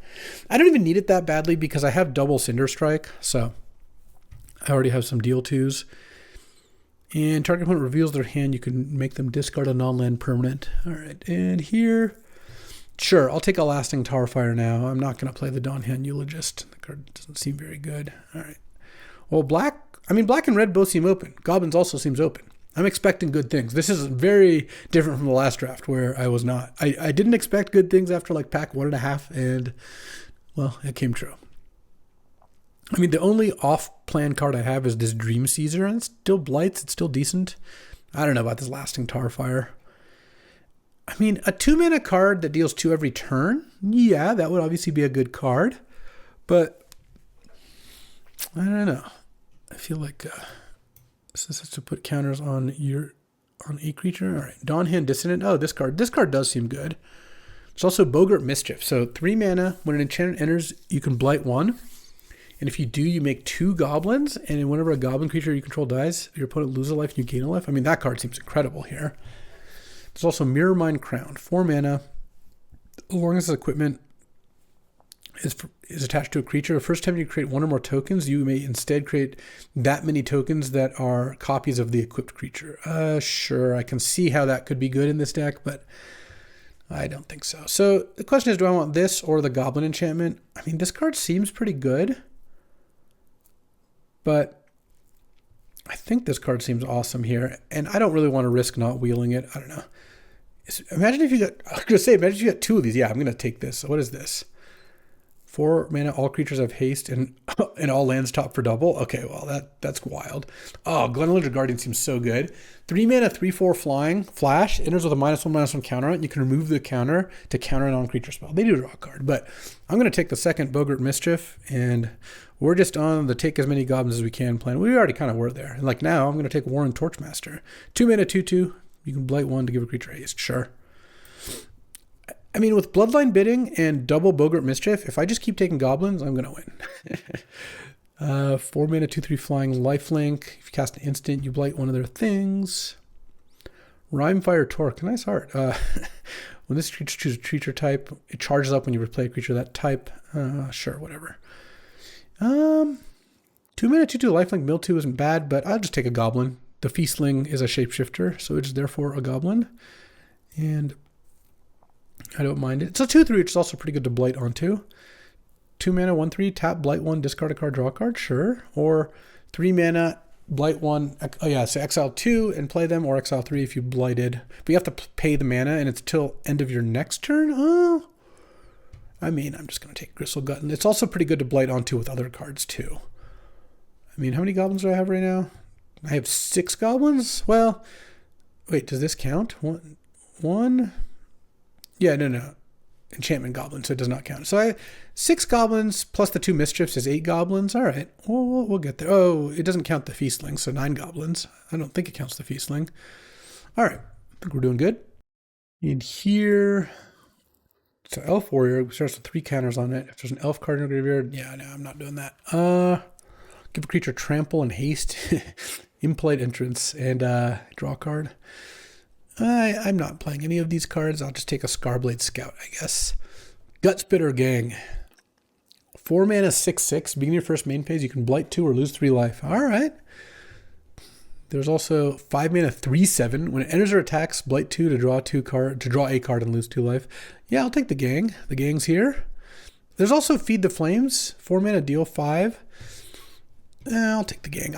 I don't even need it that badly because I have double Cinder Strike, so I already have some deal 2s. And target opponent reveals their hand. You can make them discard a non-land permanent. All right, and here, sure, I'll take a Lasting Tarfire now. I'm not going to play the Dawnhand Eulogist. The card doesn't seem very good. All right. Well, black and red both seem open. Goblins also seems open. I'm expecting good things. This is very different from the last draft where I was not. I didn't expect good things after like pack 1.5, and well, it came true. I mean, the only off-plan card I have is this Dream Caesar, and it still blights. It's still decent. I don't know about this Lasting Tarfire. I mean, a 2-mana card that deals 2 every turn, yeah, that would obviously be a good card, but I don't know. I feel like this has to put counters on a creature. All right, Dawnhand Dissonant. Oh, this card does seem good. It's also Boggart Mischief. So 3 mana. When an enchantment enters, you can blight 1. And if you do, you make 2 goblins. And whenever a goblin creature you control dies, your opponent loses a life and you gain a life. I mean, that card seems incredible here. There's also Mirror Mind Crown. 4 mana. As long as equipment is attached to a creature, the first time you create 1 or more tokens, you may instead create that many tokens that are copies of the equipped creature. Sure, I can see how that could be good in this deck, but I don't think so. So the question is, do I want this or the Goblin enchantment? I mean, this card seems pretty good, but I think this card seems awesome here, and I don't really want to risk not wheeling it. I don't know. Imagine if you got 2 of these. Yeah, I'm going to take this. So what is this? 4 mana, all creatures have haste, and all lands top for double. Okay, well, that's wild. Oh, Glenelydra Guardian seems so good. 3 mana, 3/4 flying, flash, enters with a -1/-1 counter on it. You can remove the counter to counter a non-creature spell. They do draw a card, but I'm going to take the second Boggart Mischief, and we're just on the take as many goblins as we can plan. We already kind of were there. And like now, I'm going to take Warren Torchmaster. 2 mana, 2/2. You can blight 1 to give a creature haste. Sure. I mean, with Bloodline Bidding and double Boggart Mischief, if I just keep taking goblins, I'm going to win. 4 mana, 2/3 flying, lifelink. If you cast an instant, you blight one of their things. Rhymefire Torque, nice art. When this creature chooses a creature type, it charges up when you play a creature of that type. Sure, whatever. 2 mana, 2/2 lifelink, mill 2 isn't bad, but I'll just take a goblin. The Feastling is a shapeshifter, so it's therefore a goblin. And I don't mind it. It's a 2/3, which is also pretty good to blight onto. 2 mana, 1/3, tap, blight 1, discard a card, draw a card, sure. Or 3 mana, blight 1, oh yeah, so exile 2 and play them, or exile 3 if you blighted. But you have to pay the mana, and it's till end of your next turn? Oh, I mean, I'm just going to take Gristlegut. And it's also pretty good to blight onto with other cards, too. I mean, how many goblins do I have right now? I have 6 goblins? Well, wait, does this count? One? Yeah, no. Enchantment goblin, so it does not count. So I have 6 goblins plus the 2 mischiefs is 8 goblins. All right, we'll get there. Oh, it doesn't count the feastling, so 9 goblins. I don't think it counts the feastling. All right, I think we're doing good. In here, so Elf Warrior starts with 3 counters on it. If there's an elf card in your graveyard, yeah, no, I'm not doing that. Give a creature trample and haste, impolite entrance, and draw a card. I'm not playing any of these cards. I'll just take a Scarblade Scout, I guess. Gutspitter Gang. 4 mana, 6/6. Beginning your first main phase, you can blight 2 or lose 3 life. All right. There's also 5 mana, 3/7. When it enters or attacks, blight 2 to draw a card and lose 2 life. Yeah, I'll take the gang. The gang's here. There's also Feed the Flames. 4 mana, deal 5. I'll take the gang.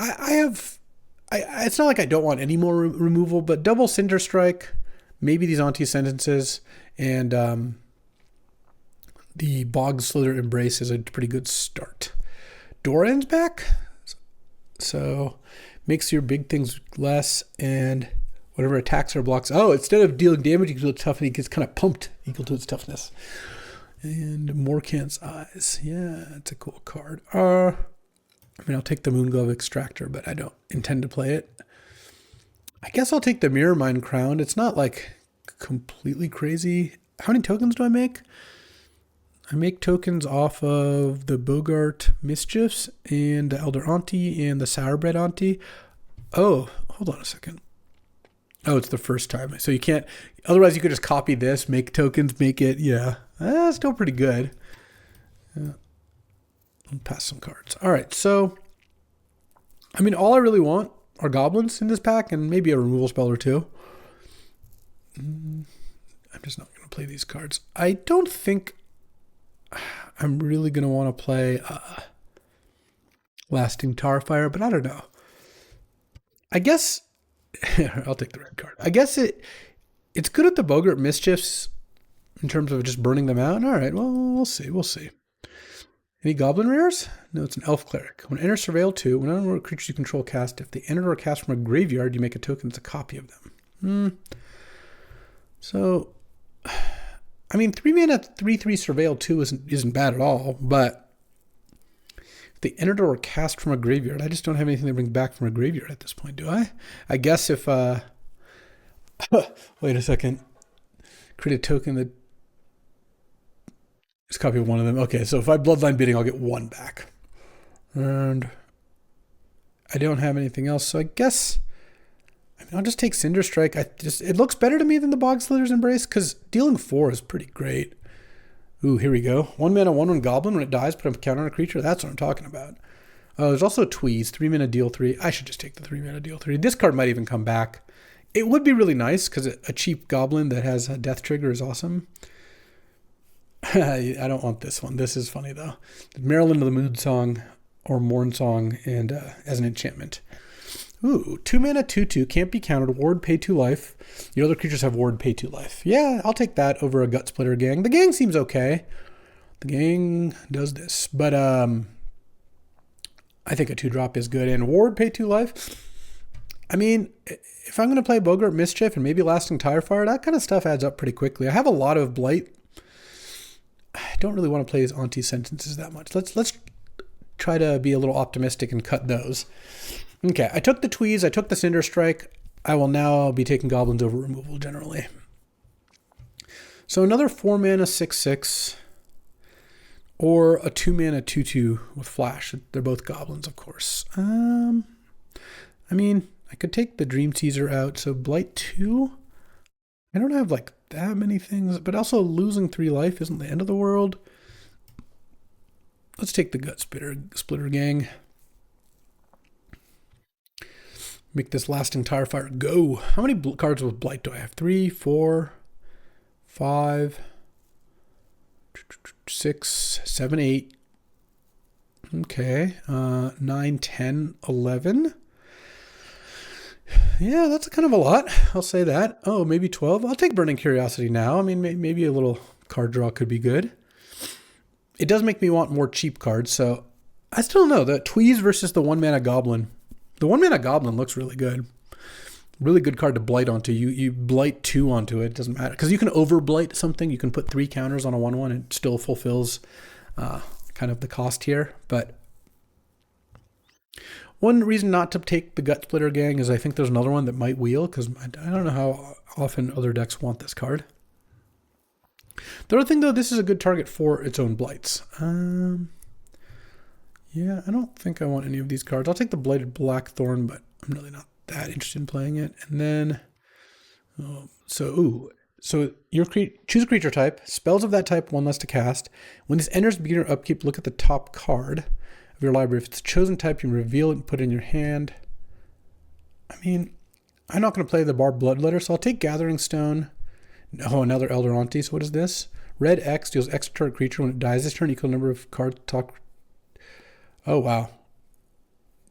It's not like I don't want any more removal, but double Cinder Strike, maybe these anti-sentences, and the Bog Slither Embrace is a pretty good start. Doran's back, so makes your big things less, and whatever attacks or blocks. Oh, instead of dealing damage equal to its toughness, it gets kind of pumped equal to its toughness. And Morkant's Eyes. Yeah, it's a cool card. I mean, I'll take the Moonglove Extractor, but I don't intend to play it. I guess I'll take the Mirror Mind Crown. It's not like completely crazy. How many tokens do I make? I make tokens off of the Boggart Mischiefs and the Elder Auntie and the Sourbread Auntie. Oh, hold on a second. Oh, it's the first time. So you can't, otherwise you could just copy this, make tokens, make it, yeah. Still pretty good. Yeah. I'll pass some cards. All right, so, I mean, all I really want are goblins in this pack and maybe a removal spell or two. I'm just not going to play these cards. I don't think I'm really going to want to play Lasting Tarfire, but I don't know. I guess I'll take the red card. I guess it's good at the Boggart Mischiefs in terms of just burning them out. All right, well, we'll see. We'll see. Any Goblin rares? No, it's an Elf Cleric. When enter Surveil 2, whenever creatures you control cast, if they enter or cast from a graveyard, you make a token that's a copy of them. So, I mean, 3-mana 3/3 Surveil 2 isn't bad at all, but if they entered or cast from a graveyard, I just don't have anything to bring back from a graveyard at this point, do I? I guess if, wait a second, create a token that is a copy of one of them. Okay, so if I Bloodline Bidding, I'll get one back. And I don't have anything else, so I guess I'll just take Cinder Strike. It looks better to me than the Bog Slither's Embrace, because dealing 4 is pretty great. Ooh, here we go. 1-mana, 1/1 Goblin. When it dies, put a counter on a creature. That's what I'm talking about. Oh, there's also Tweeze. 3-mana, deal 3. I should just take the 3-mana, deal 3. This card might even come back. It would be really nice, because a cheap Goblin that has a Death Trigger is awesome. I don't want this one. This is funny, though. Maryland of the Mood Song, or Morn Song, and as an enchantment. Ooh, 2-mana, 2/2, can't be countered. Ward, pay 2 life. Your other creatures have ward, pay 2 life. Yeah, I'll take that over a Gut Splitter Gang. The Gang seems okay. The Gang does this. But I think a 2-drop is good. And ward, pay 2 life. I mean, if I'm going to play Boggart Mischief and maybe Lasting Tirefire, that kind of stuff adds up pretty quickly. I have a lot of Blight. I don't really want to play his Auntie Sentences that much. Let's try to be a little optimistic and cut those. Okay, I took the Tweeze, I took the Cinder Strike. I will now be taking Goblins over removal generally. So another 4-mana 6/6 or a 2-mana 2/2 with Flash. They're both Goblins, of course. I mean, I could take the Dream Teaser out. So Blight 2. I don't have like that many things, but also losing 3 life isn't the end of the world. Let's take the Gut Splitter Gang. Make this Lasting Tirefire go. How many cards with Blight do I have? 3, 4, 5, 6, 7, 8. Okay. 9, 10, 11. Yeah, that's kind of a lot. I'll say that. Oh, maybe 12. I'll take Burning Curiosity now. I mean, maybe a little card draw could be good. It does make me want more cheap cards, so I still don't know. The Tweeze versus the 1-mana Goblin. The 1-mana Goblin looks really good. Really good card to blight onto. You blight 2 onto it. It doesn't matter. Because you can over-blight something. You can put 3 counters on a 1/1 and it still fulfills kind of the cost here. But one reason not to take the Gut Splitter Gang is I think there's another one that might wheel, because I don't know how often other decks want this card. The other thing, though, this is a good target for its own blights. Yeah, I don't think I want any of these cards. I'll take the Blighted Blackthorn, but I'm really not that interested in playing it. And then, so you choose a creature type, spells of that type, 1 less to cast. When this enters beginner upkeep, look at the top card of your library. If it's a chosen type, you reveal it and put it in your hand. I mean, I'm not going to play the Barbed Bloodletter, so I'll take Gathering Stone. Oh, another Elder Auntie. So what is this? Red X deals X to target creature. When it dies this turn, equal number of cards talk. Oh, wow.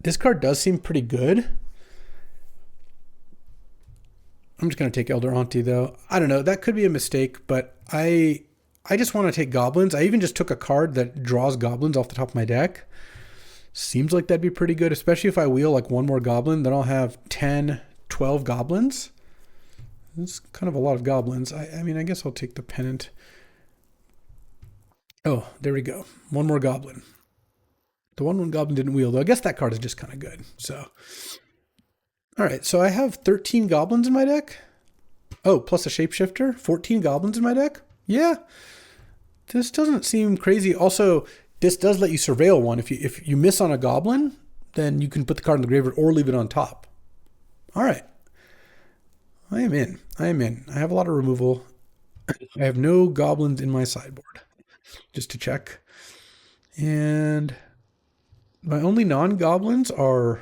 This card does seem pretty good. I'm just going to take Elder Auntie, though. I don't know. That could be a mistake, but I just want to take Goblins. I even just took a card that draws Goblins off the top of my deck. Seems like that'd be pretty good, especially if I wheel like 1 more Goblin. Then I'll have 10, 12 Goblins. That's kind of a lot of Goblins. I mean, I guess I'll take the Pennant. Oh, there we go. 1 more Goblin. The 1/1 Goblin didn't wheel, though. I guess that card is just kind of good. So, all right. So I have 13 Goblins in my deck. Oh, plus a Shapeshifter. 14 Goblins in my deck. Yeah. This doesn't seem crazy. Also, this does let you surveil one. If you miss on a Goblin, then you can put the card in the graveyard or leave it on top. All right. I am in. I am in. I have a lot of removal. I have no goblins in my sideboard, just to check. And my only non-goblins are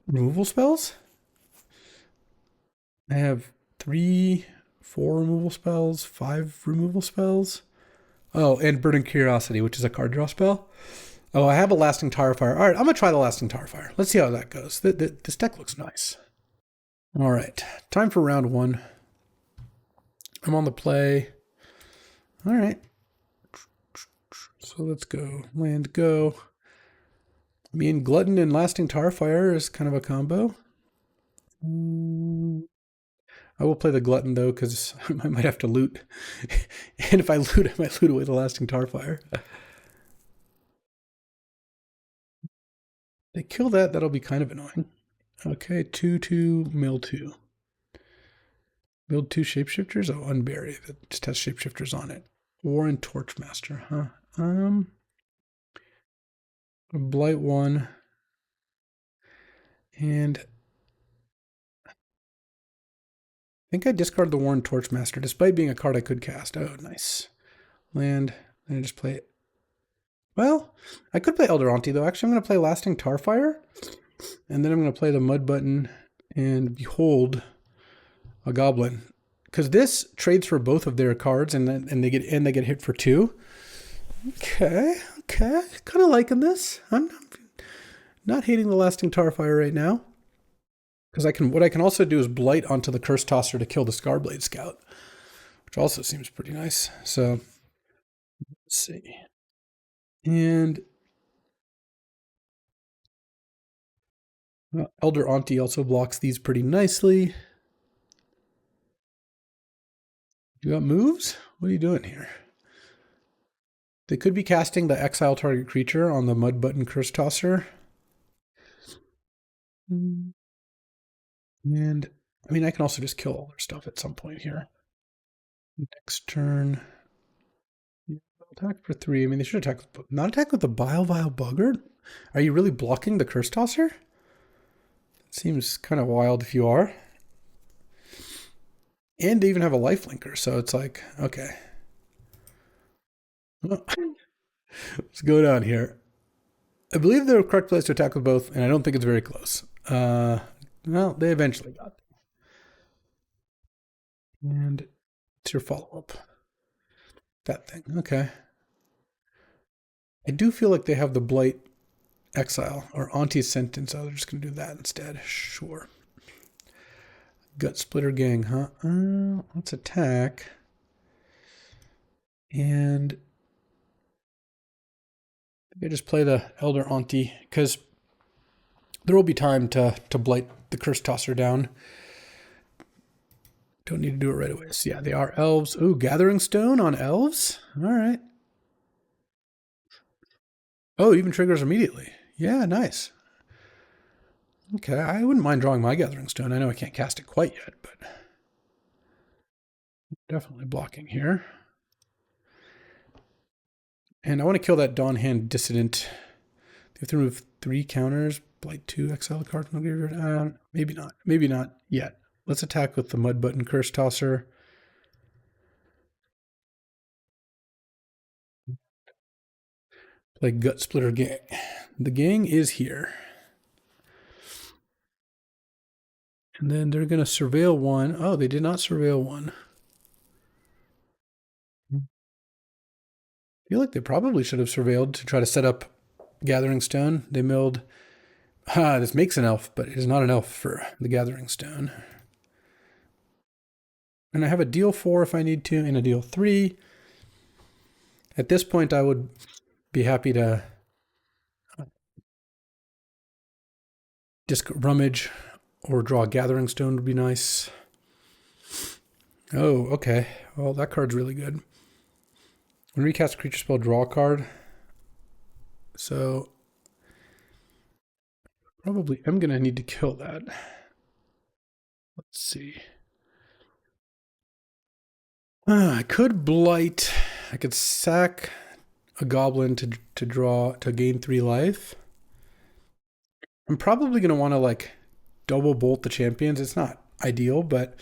removal spells. I have 3, 4 removal spells, 5 removal spells. Oh, and Burning Curiosity, which is a card draw spell. Oh, I have a Lasting Tar Fire. All right, I'm going to try the Lasting Tar Fire. Let's see how that goes. This deck looks nice. All right, time for round 1. I'm on the play. All right. So let's go. Land, go. Me and Glutton and Lasting Tar Fire is kind of a combo. I will play the Glutton, though, because I might have to loot. And if I loot, I might loot away the Lasting Tar Fire. They kill that, that'll be kind of annoying. Okay, 2/2, mill 2. Build 2 shapeshifters? Oh, unbury. That just has shapeshifters on it. Warren Torchmaster, huh? Blight 1. And I think I discard the Warren Torchmaster, despite being a card I could cast. Oh, nice. Land, and I just play it. Well, I could play Elder Auntie, though. Actually, I'm going to play Lasting Tarfire, and then I'm going to play the Mud Button and Behold a Goblin. Because this trades for both of their cards, and they get hit for 2. Okay. Kind of liking this. I'm not hating the Lasting Tarfire right now. Because what I can also do is Blight onto the Curse Tosser to kill the Scarblade Scout, which also seems pretty nice. So, let's see. And Elder Auntie also blocks these pretty nicely. You got moves? What are you doing here? They could be casting the Exile target creature on the Mud Button Curse Tosser. And, I mean, I can also just kill all their stuff at some point here. Next turn. Attack for 3. I mean, they should attack. Not attack with the Vile Buggard? Are you really blocking the Curse Tosser? It seems kind of wild if you are. And they even have a lifelinker, so it's like, okay. What's going on here? I believe the correct place to attack with both, and I don't think it's very close. Well, they eventually got there. And it's your follow-up. That thing, okay. I do feel like they have the Blight Exile, or Auntie's Sentence, so they're just going to do that instead. Sure. Gut Splitter Gang, huh? Let's attack. And I just play the Elder Auntie, because there will be time to Blight the Curse Tosser down. Don't need to do it right away. So yeah, they are elves. Ooh, Gathering Stone on elves? All right. Oh, it even triggers immediately. Yeah, nice. Okay, I wouldn't mind drawing my Gathering Stone. I know I can't cast it quite yet, but definitely blocking here. And I want to kill that Dawn Hand Dissident. They have to remove 3 counters. Blight 2, exile a card from the graveyard. Maybe not. Maybe not yet. Let's attack with the Mud Button Curse Tosser. Play Gut Splitter Gang. The gang is here. And then they're going to surveil 1. Oh, they did not surveil 1. I feel like they probably should have surveilled to try to set up Gathering Stone. They milled. This makes an elf, but it is not an elf for the Gathering Stone. And I have a deal 4 if I need to, and a deal 3. At this point, I would be happy to disc rummage or draw a Gathering Stone would be nice. Oh, okay. Well, that card's really good. When recast a creature spell, draw a card. So probably I'm going to need to kill that. Let's see. I could Blight. I could sack a Goblin to gain 3 life. I'm probably going to want to like double bolt the champions. It's not ideal, but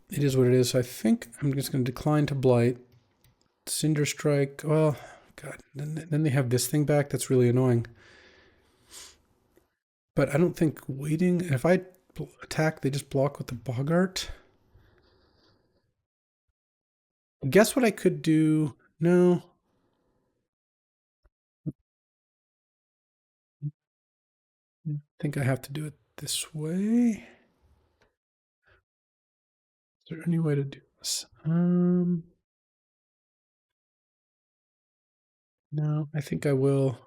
it is what it is. So I think I'm just going to decline to blight. Cinder Strike. Well, God. Then they have this thing back. That's really annoying. But I don't think waiting. If I attack, they just block with the Boggart. Guess what I could do? No. I think I have to do it this way. Is there any way to do this? No, I think I will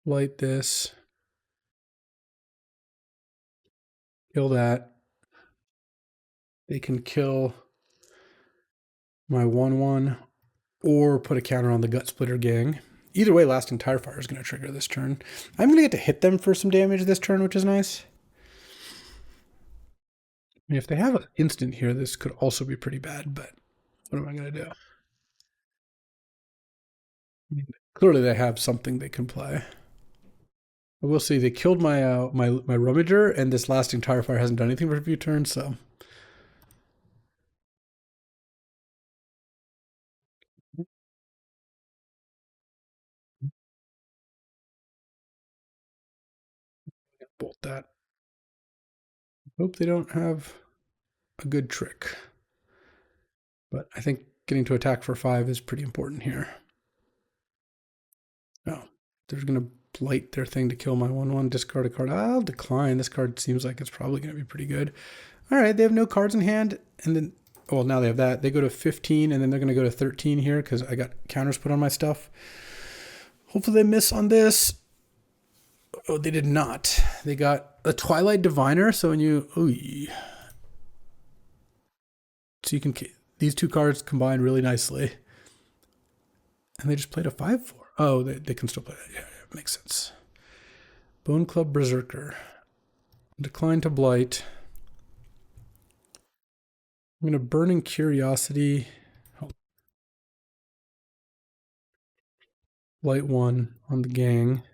light this. Kill that. They can kill my 1/1 or put a counter on the Gut Splitter Gang. Either way, Lasting Tire Fire is going to trigger this turn. I'm going to get to hit them for some damage this turn, which is nice. I mean, if they have an instant here, this could also be pretty bad, but what am I going to do? I mean, clearly they have something they can play. We'll see. They killed my my Rummager, and this Lasting Tire Fire hasn't done anything for a few turns, so. Bolt that. Hope they don't have a good trick. But I think getting to attack for 5 is pretty important here. Oh, they're going to blight their thing to kill my 1/1, discard a card. I'll decline. This card seems like it's probably going to be pretty good. All right, they have no cards in hand. And then, well, now they have that. They go to 15, and then they're going to go to 13 here because I got counters put on my stuff. Hopefully they miss on this. Oh, they did not. They got a Twilight Diviner. So when you, so you can, these two cards combine really nicely. And they just played a 5/4. Oh, they can still play that. Yeah, makes sense. Bone Club Berserker. Decline to blight. I'm going to Burning Curiosity. Blight 1 on the gang.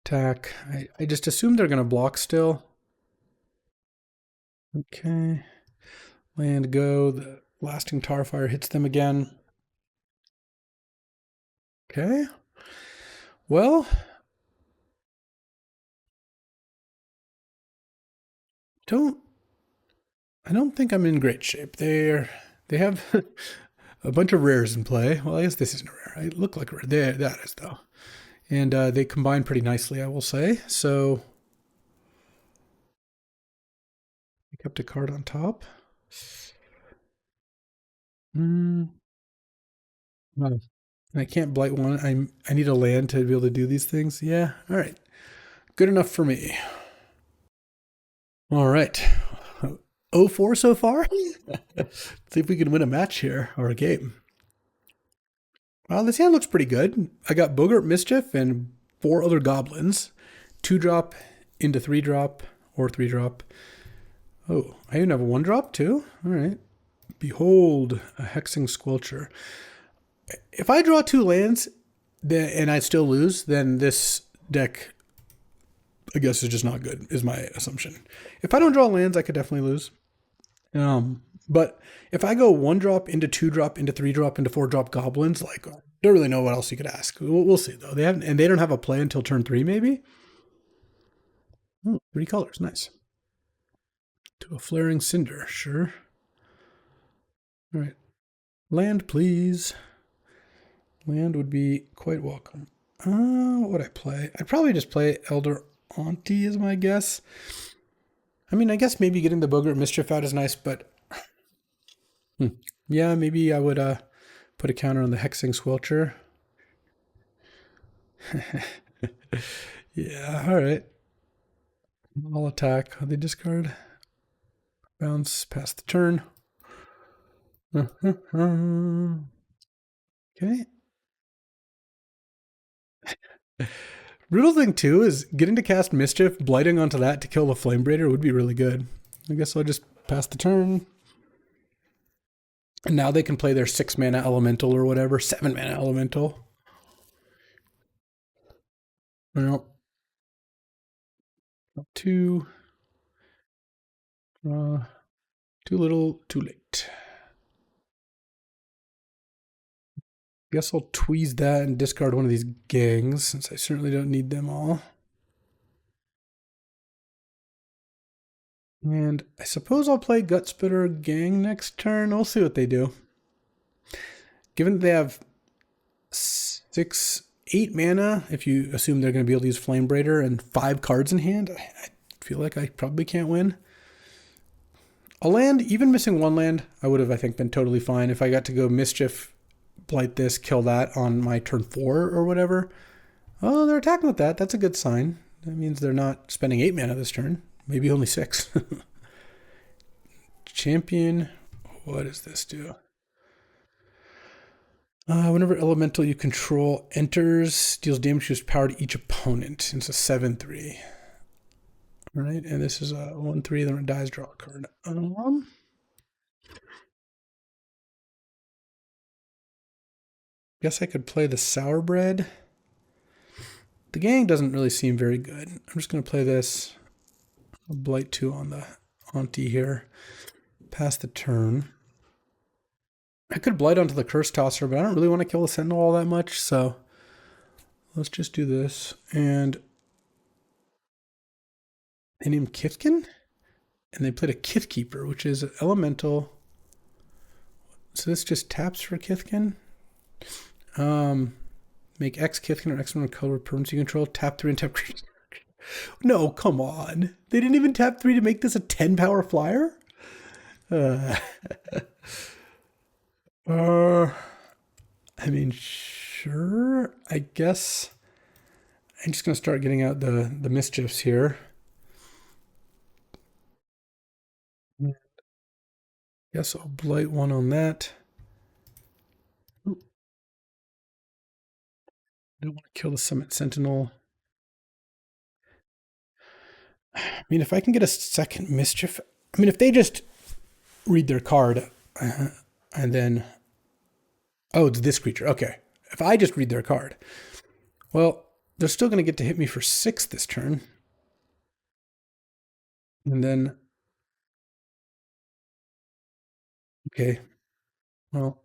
Attack. I just assume they're going to block still. Okay. Land, go. The Lasting Tar Fire hits them again. Okay. Well, I don't think I'm in great shape. They have a bunch of rares in play. Well, I guess this isn't a rare. I look like a rare. That is though, and they combine pretty nicely, I will say. So I kept a card on top. No. I can't blight one. I need a land to be able to do these things. Yeah. All right. Good enough for me. All right. 0-4 so far. Let's see if we can win a match here or a game. Well, this hand looks pretty good. I got Boggart Mischief and 4 other goblins. 2-drop into 3-drop or 3-drop. Oh, I even have a 1-drop too? All right. Behold, a Hexing Squelcher. If I draw 2 lands and I still lose, then this deck, I guess, is just not good, is my assumption. If I don't draw lands, I could definitely lose. But if I go 1-drop into 2-drop into 3-drop into 4-drop goblins, like, don't really know what else you could ask. We'll see though. They don't have a play until turn 3, maybe. 3 colors, nice. To a Flaring Cinder, sure. All right, land, please. Land would be quite welcome. What would I play? I'd probably just play Elder Auntie is my guess. I mean, I guess maybe getting the Boggart Mischief out is nice, but yeah, maybe I would put a counter on the Hexing Squelcher. Yeah, all right. I'll attack. They discard. Bounce past the turn. Okay. Brutal thing too is getting to cast Mischief, blighting onto that to kill the Flame Braider would be really good. I guess I'll just pass the turn. And now they can play their 6 mana elemental or whatever, 7 mana elemental. Well, too, too little, too late. Guess I'll tweeze that and discard one of these gangs, since I certainly don't need them all. And I suppose I'll play Gutsplitter Gang next turn. We'll see what they do. Given that they have 8 mana, if you assume they're going to be able to use Flame Braider, and 5 cards in hand, I feel like I probably can't win. A land, even missing 1 land, I would have, I think, been totally fine. If I got to go Mischief, blight this, kill that on my turn 4 or whatever. Oh, they're attacking with that. That's a good sign. That means they're not spending 8 mana this turn. Maybe only 6. Champion. What does this do? Whenever elemental you control enters, deals damage to its power to each opponent. It's a 7/3. All right, and this is a 1/3. Then it dies, draw a card. Guess I could play the Sour Bread. The gang doesn't really seem very good. I'm just going to play this. I'll blight 2 on the Auntie here. Pass the turn. I could blight onto the Curse Tosser, but I don't really want to kill the Sentinel all that much, so let's just do this. And they named Kithkin, and they played a Kithkeeper, which is an elemental. So this just taps for Kithkin. Make X Kithkin or X one color permanents you control. Tap 3 and tap creatures. No, come on. They didn't even tap 3 to make this a 10 power flyer? I mean, sure. I guess I'm just going to start getting out the mischiefs here. Guess I'll blight 1 on that. I don't want to kill the Summit Sentinel. I mean, if I can get a second mischief, I mean, if they just read their card and then, oh, it's this creature. Okay. If I just read their card, well, they're still going to get to hit me for 6 this turn. And then, okay, well,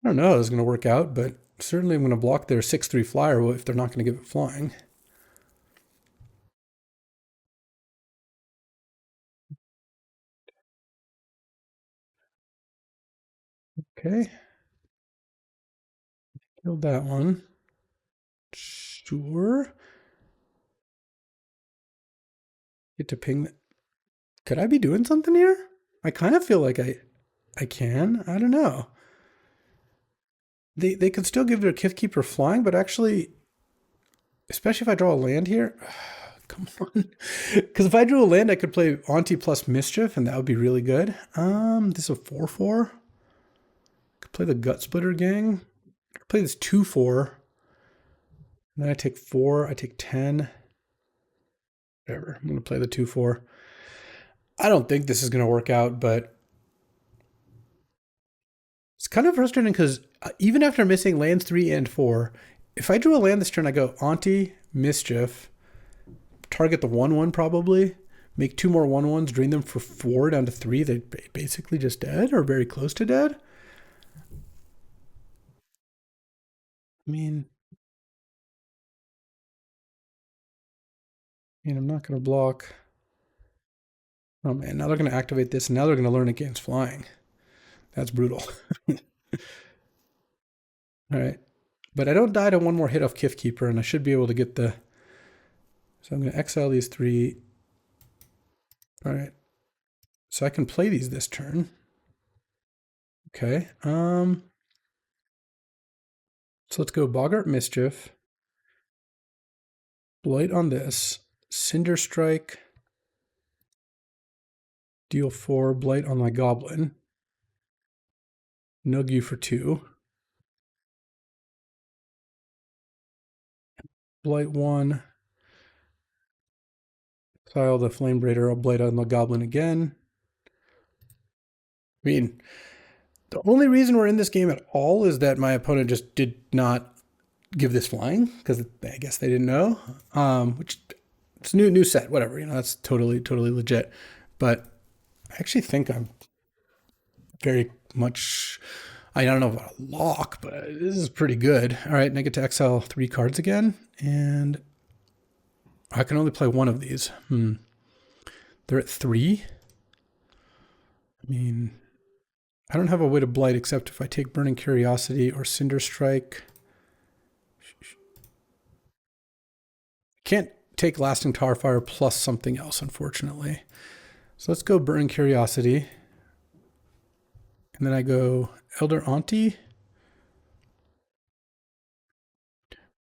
I don't know how it's going to work out, but certainly I'm going to block their 6/3 flyer if they're not going to give it flying. Okay. Killed that one. Sure. Get to ping. Could I be doing something here? I kind of feel like I can. I don't know. They could still give their Kithkeeper flying, but actually, especially if I draw a land here, come on. Because if I drew a land, I could play Auntie plus Mischief, and that would be really good. This is a 4/4. Could play the Gutsplitter Gang. Could play this 2/4. And then I take 4. I take 10. Whatever. I'm going to play the 2/4. I don't think this is going to work out, but it's kind of frustrating because even after missing lands 3 and 4, if I drew a land this turn, I go Auntie, Mischief, target the 1/1 probably, make 2 more 1/1s, drain them for 4 down to 3. They're basically just dead or very close to dead. I mean, I'm not going to block. Oh man, now they're going to activate this, and now they're going to learn against flying. That's brutal. All right. But I don't die to 1 more hit off Kithkeeper, and I should be able to get the... So I'm going to exile these 3. All right. So I can play these this turn. Okay. So let's go Boggart Mischief. Blight on this. Cinder Strike. Deal 4. Blight on my Goblin. Nug you for 2. Blight 1. Exile the Flame Braider. I'll blight on the Goblin again. I mean, the only reason we're in this game at all is that my opponent just did not give this flying because I guess they didn't know. Which it's new set, whatever. That's totally legit. But I actually think I'm very much. I don't know about a lock, but this is pretty good. All right, and I get to exile 3 cards again, and I can only play one of these. They're at 3. I mean, I don't have a way to blight except if I take Burning Curiosity or Cinder Strike. Can't take Lasting Tarfire plus something else, unfortunately. So let's go Burning Curiosity. And then I go Elder Auntie,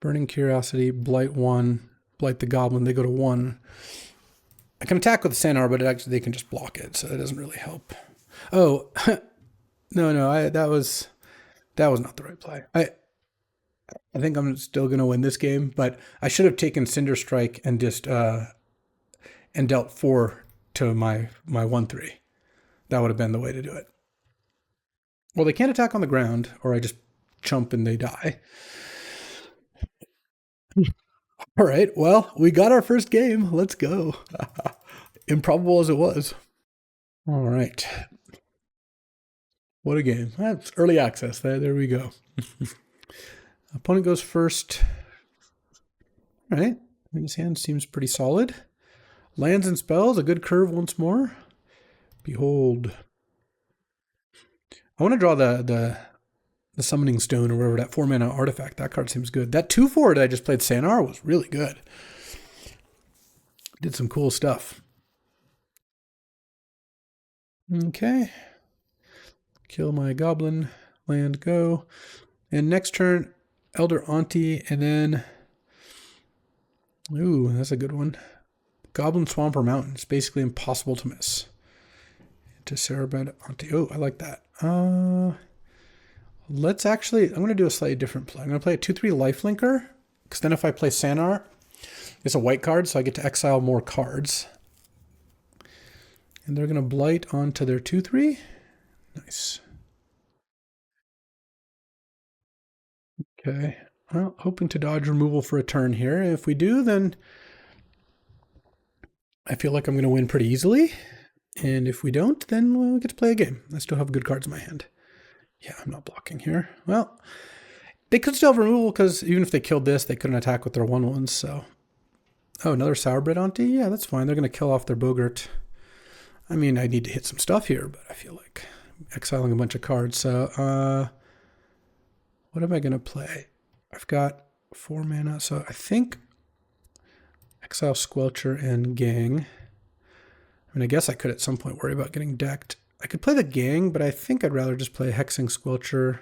Burning Curiosity, Blight 1, Blight the Goblin. They go to 1. I can attack with the Sanar, but they can just block it, so it doesn't really help. Oh, no, that was not the right play. I think I'm still going to win this game, but I should have taken Cinder Strike and just and dealt 4 to my 1/3. That would have been the way to do it. Well, they can't attack on the ground, or I just chump and they die. All right, well, we got our first game. Let's go. Improbable as it was. All right. What a game. That's early access. There we go. Opponent goes first. All right. His hand seems pretty solid. Lands and spells, a good curve once more. Behold. I want to draw the Summoning Stone or whatever, that 4-mana artifact. That card seems good. That 2/4 that I just played Sanar was really good. Did some cool stuff. Okay. Kill my Goblin. Land, go. And next turn, Elder Auntie, and then... Ooh, that's a good one. Goblin, Swamp, or Mountain. It's basically impossible to miss. To Cerebred Auntie. Oh, I like that. Let's actually... I'm going to do a slightly different play. I'm going to play a 2/3 Lifelinker, because then if I play Sanar, it's a white card, so I get to exile more cards. And they're going to blight onto their 2/3. Nice. Okay. Well, hoping to dodge removal for a turn here. If we do, then I feel like I'm going to win pretty easily. And if we don't, then we'll get to play a game. I still have good cards in my hand. Yeah, I'm not blocking here. Well, they could still have removal because even if they killed this, they couldn't attack with their 1/1s. So, oh, another Sourbred Auntie? Yeah, that's fine. They're going to kill off their Bogart. I mean, I need to hit some stuff here, but I feel like exiling a bunch of cards. So, what am I going to play? I've got 4 mana, so I think exile Squelcher and Gang. I mean, I guess I could at some point worry about getting decked. I could play the Gang, but I think I'd rather just play Hexing Squelcher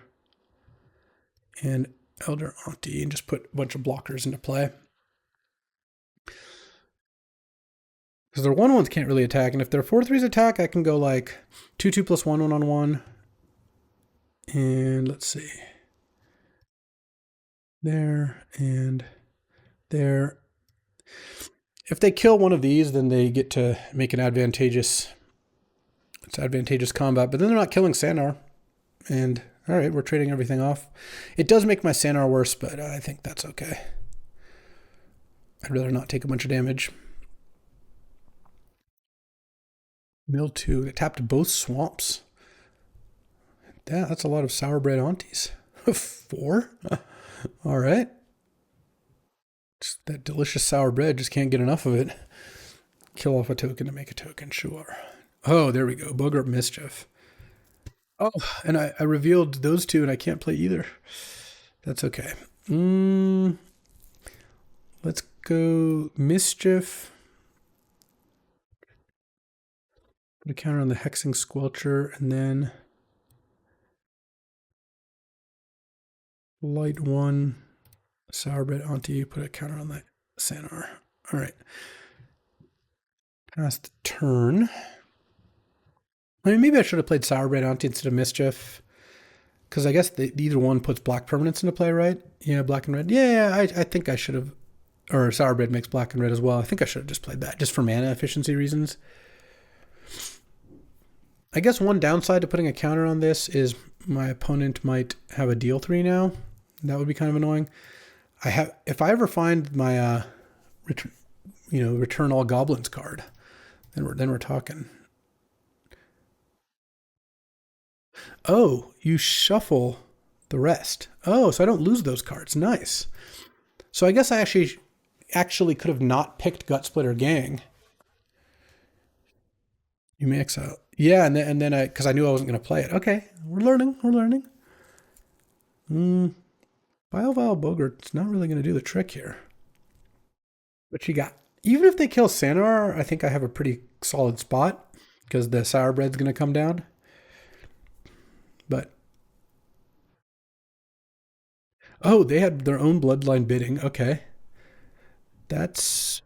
and Elder Auntie and just put a bunch of blockers into play. Because their 1/1s can't really attack, and if their 4/3s attack, I can go like 2/2 plus 1/1 on 1. And let's see. There and there. If they kill one of these, then they get to make an advantageous... It's advantageous combat, but then they're not killing Sanar. And, all right, we're trading everything off. It does make my Sanar worse, but I think that's okay. I'd rather not take a bunch of damage. Mill 2. They tapped both swamps. Yeah, that's a lot of Sourbred Aunties. 4? All right. Just that delicious sour bread, just can't get enough of it. Kill off a token to make a token, sure. Oh, there we go. Bogart Mischief. Oh, and I revealed those two and I can't play either. That's okay. Let's go Mischief. Put a counter on the Hexing Squelcher and then Light 1. Sourbred Auntie, put a counter on that Sanar. All right. Pass the turn. I mean, maybe I should have played Sourbred Auntie instead of Mischief. Because I guess either one puts black permanents into play, right? Yeah, black and red. Yeah, I think I should have. Or Sourbred makes black and red as well. I think I should have just played that, just for mana efficiency reasons. I guess one downside to putting a counter on this is my opponent might have a deal 3 now. That would be kind of annoying. If I ever find my return all goblins card, then we're talking. Oh, you shuffle the rest. Oh, so I don't lose those cards. Nice. So I guess I actually could have not picked Gut Splitter Gang. You may exile. Yeah, and then because I knew I wasn't going to play it. Okay, we're learning. We're learning. Vile Bogart's not really going to do the trick here. What you got? Even if they kill Sanar, I think I have a pretty solid spot because the sour bread's going to come down. But oh, they had their own bloodline bidding. Okay, that's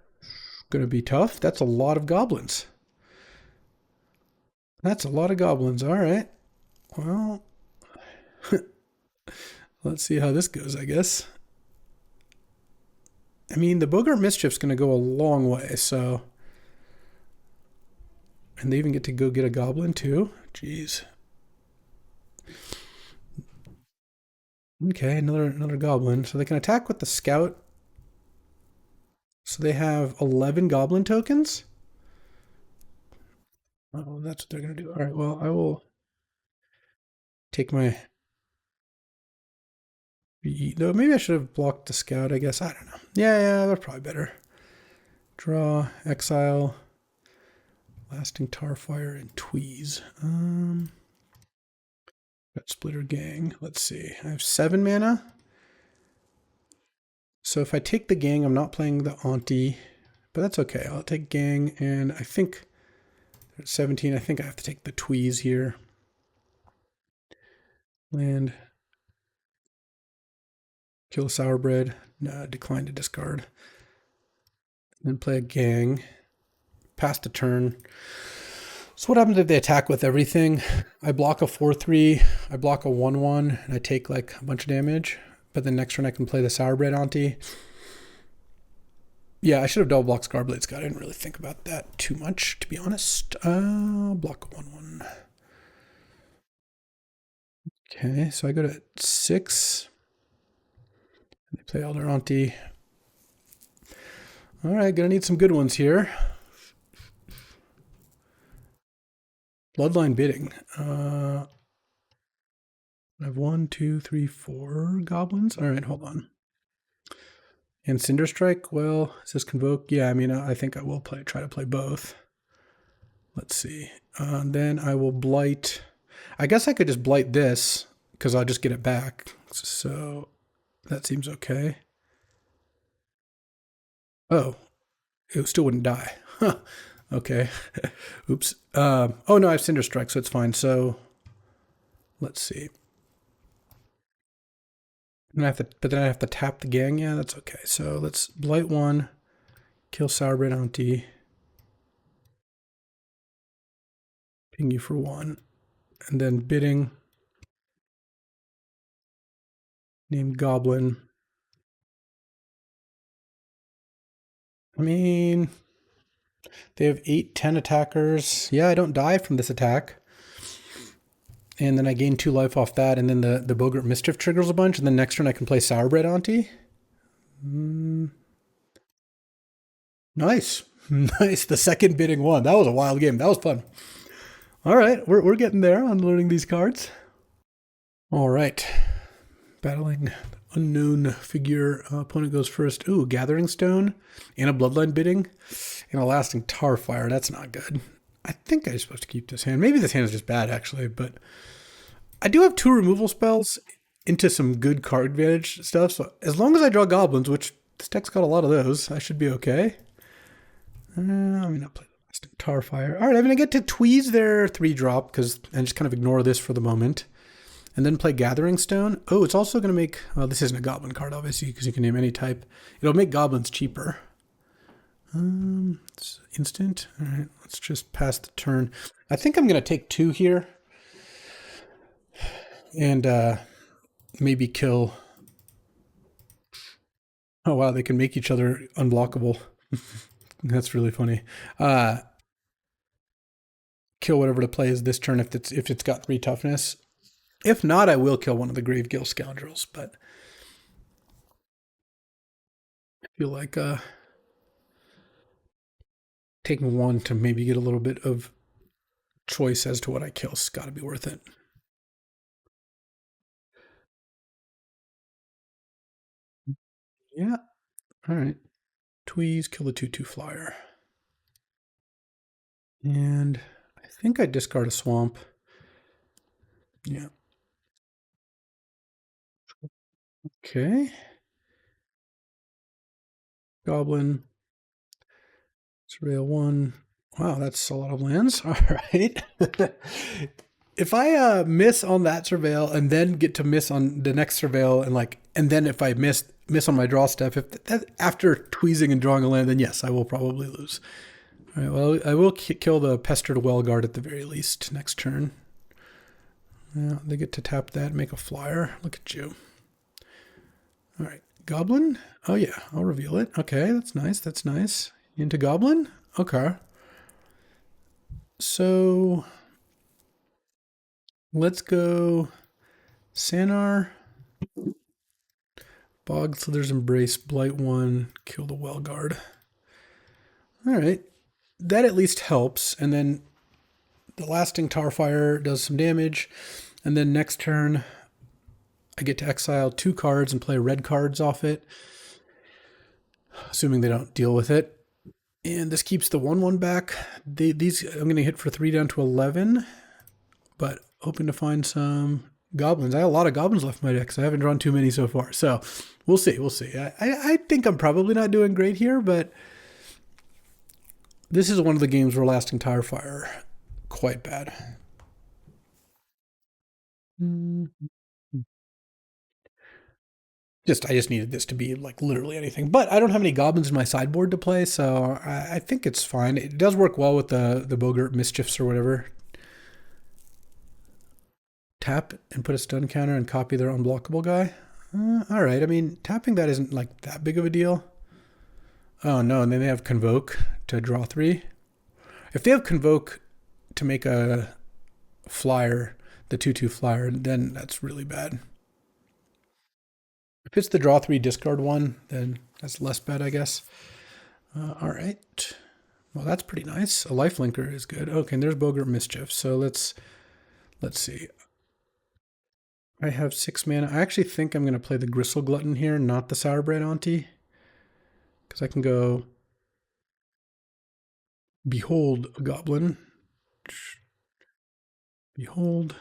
going to be tough. That's a lot of goblins. That's a lot of goblins. All right. Well, let's see how this goes, I guess. I mean, the Bogart Mischief's going to go a long way, so. And they even get to go get a goblin, too. Jeez. Okay, another goblin. So they can attack with the scout. So they have 11 goblin tokens. Oh, that's what they're going to do. All right, well, I will take my... Though maybe I should have blocked the scout, I guess. I don't know. Yeah, that's probably better. Draw, exile, lasting Tarfire, and Tweeze. Got Splitter Gang. Let's see. I have 7 mana. So if I take the Gang, I'm not playing the Auntie, but that's okay. I'll take Gang, and I think at 17, I think I have to take the Tweeze here. Land. Kill Sourbread. No, decline to discard. Then play a Gang. Pass the turn. So what happens if they attack with everything? I block a 4/3, I block a 1/1, and I take like a bunch of damage. But then next turn I can play the Sourbread Auntie. Yeah, I should have double blocked Scarblade Scott. I didn't really think about that too much, to be honest. Block a 1/1. Okay, so I go to 6. They play Elder Auntie. All right, gonna need some good ones here. Bloodline bidding. I have 1, 2, 3, 4 goblins. All right, hold on. And Cinder Strike. Well, is this Convoke? Yeah, I mean, I think I will try to play both. Let's see. Then I will Blight. I guess I could just Blight this because I'll just get it back. So that seems okay. Oh, it still wouldn't die. Huh. Okay. Oops. Oh no, I have Cinder Strike, so it's fine. So let's see. But then I have to tap the Gang. Yeah, that's okay. So let's Blight 1, kill Sourbread Auntie, ping you for 1, and then bidding. Name Goblin. I mean, they have 8, 10 attackers. Yeah, I don't die from this attack. And then I gain 2 life off that, and then the Bogart Mischief triggers a bunch, and then next turn I can play Sourbread Auntie. Nice. Nice. The second bidding one. That was a wild game. That was fun. All right, we're getting there on learning these cards. All right. Battling unknown figure. Opponent goes first. Ooh, Gathering Stone and a Bloodline bidding and a lasting Tarfire. That's not good. I think I'm supposed to keep this hand. Maybe this hand is just bad, actually, but I do have 2 removal spells into some good card advantage stuff. So as long as I draw goblins, which this deck's got a lot of those, I should be okay. I mean, I'll play the lasting Tarfire. All right, I'm going to get to Tweeze their 3-drop and just kind of ignore this for the moment. And then play Gathering Stone. Oh, it's also going to make... Well, this isn't a Goblin card, obviously, because you can name any type. It'll make Goblins cheaper. It's instant. All right, let's just pass the turn. I think I'm going to take 2 here. And maybe kill... Oh, wow, they can make each other unblockable. That's really funny. kill whatever the play is this turn if it's got 3 toughness. If not, I will kill one of the Gravegill Scoundrels, but I feel like taking one to maybe get a little bit of choice as to what I kill has got to be worth it. Yeah. All right. Tweeze, kill the 2/2 flyer. And I think I discard a swamp. Yeah. Okay. Goblin. Surveil 1. Wow, that's a lot of lands. All right. If I miss on that surveil and then get to miss on the next surveil and then if I miss on my draw step, after tweezing and drawing a land, then yes, I will probably lose. All right, well, I will kill the Pestered Wellguard at the very least next turn. Yeah, they get to tap that, make a flyer. Look at you. All right, Goblin. Oh yeah, I'll reveal it. Okay, that's nice. That's nice. Into Goblin. Okay. So let's go Sanar, Bog Slither's Embrace, Blight 1, kill the Wellguard. All right, that at least helps. And then the Lasting Tarfire does some damage. And then next turn, I get to exile 2 cards and play red cards off it, assuming they don't deal with it. And this keeps the 1/1 back. These I'm going to hit for 3 down to 11, but hoping to find some goblins. I have a lot of goblins left in my deck because I haven't drawn too many so far. So we'll see. We'll see. I think I'm probably not doing great here, but this is one of the games where Lasting Tarfire quite bad. I just needed this to be like literally anything. But I don't have any goblins in my sideboard to play, so I think it's fine. It does work well with the Boggart Mischiefs or whatever. Tap and put a stun counter and copy their unblockable guy. All right, I mean, tapping that isn't like that big of a deal. Oh no, and then they have Convoke to draw 3. If they have Convoke to make a flyer, the 2/2 flyer, then that's really bad. If it's the draw 3 discard 1, then that's less bad, I guess. All right. Well, that's pretty nice. A lifelinker is good. Okay, and there's Boggart Mischief. So let's see. I have 6 mana. I actually think I'm going to play the Gristle Glutton here, not the Sourbread Auntie. Because I can go Behold a Goblin. Behold.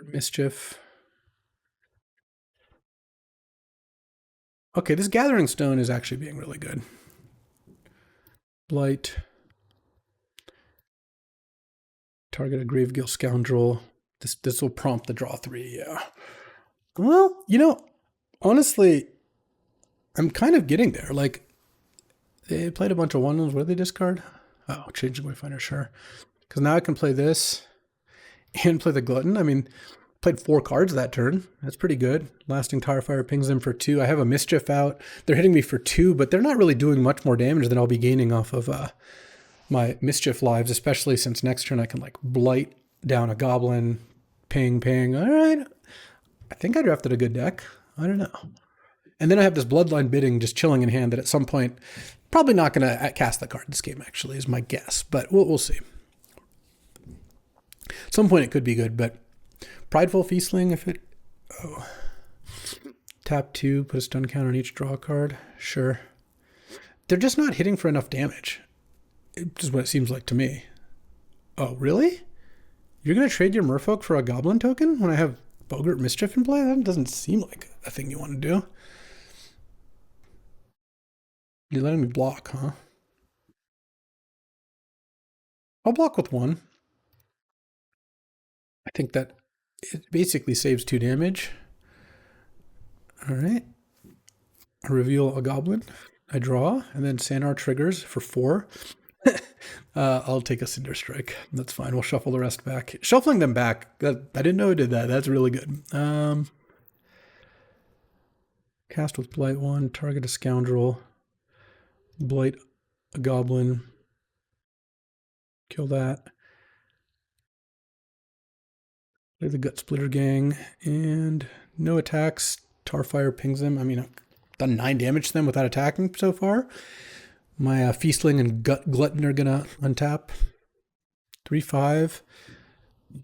Mischief. Okay, this Gathering Stone is actually being really good. Blight. Target a Gravegill Scoundrel. This will prompt the draw 3, yeah. Well, you know, honestly, I'm kind of getting there. Like, they played a bunch of 1/1s. What did they discard? Oh, Changing Wayfinder, sure. Because now I can play this and play the Glutton. I mean, played 4 cards that turn. That's pretty good. Lasting Tarfire pings them for 2. I have a Mischief out. They're hitting me for 2, but they're not really doing much more damage than I'll be gaining off of my Mischief lives, especially since next turn I can like Blight down a Goblin, ping, ping. All right. I think I drafted a good deck. I don't know. And then I have this Bloodline Bidding just chilling in hand that at some point, probably not going to cast the card this game, actually, is my guess. But we'll see. At some point it could be good, but Prideful Feastling, if it... Oh. Tap 2, put a stun counter on each draw card. Sure. They're just not hitting for enough damage. It's just what it seems like to me. Oh, really? You're going to trade your Merfolk for a Goblin token when I have Boggart Mischief in play? That doesn't seem like a thing you want to do. You're letting me block, huh? I'll block with 1. I think that it basically saves 2 damage. All right. I reveal a Goblin. I draw, and then Sanar triggers for 4. I'll take a Cinder Strike. That's fine. We'll shuffle the rest back. Shuffling them back, I didn't know it did that. That's really good. Cast with Blight 1, target a Scoundrel. Blight a Goblin. Kill that. Play the Gut Splitter Gang. And no attacks. Tarfire pings them. I mean, I've done 9 damage to them without attacking so far. My Feastling and Glutton are going to untap. 3/5.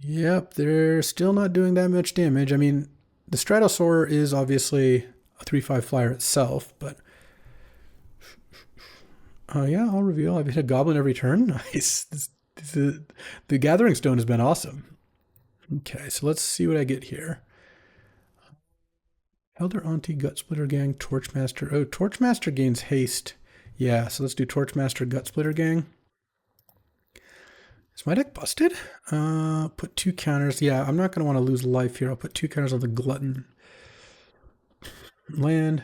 Yep, they're still not doing that much damage. I mean, the Stratosaur is obviously a 3/5 flyer itself, but yeah, I'll reveal. I've hit a Goblin every turn. Nice. The Gathering Stone has been awesome. Okay, so let's see what I get here. Elder Auntie, Gut Splitter Gang, Torchmaster. Oh, Torchmaster gains haste. Yeah, so let's do Torchmaster, Gut Splitter Gang. Is my deck busted? Put 2 counters. Yeah, I'm not going to want to lose life here. I'll put 2 counters on the Glutton. Land,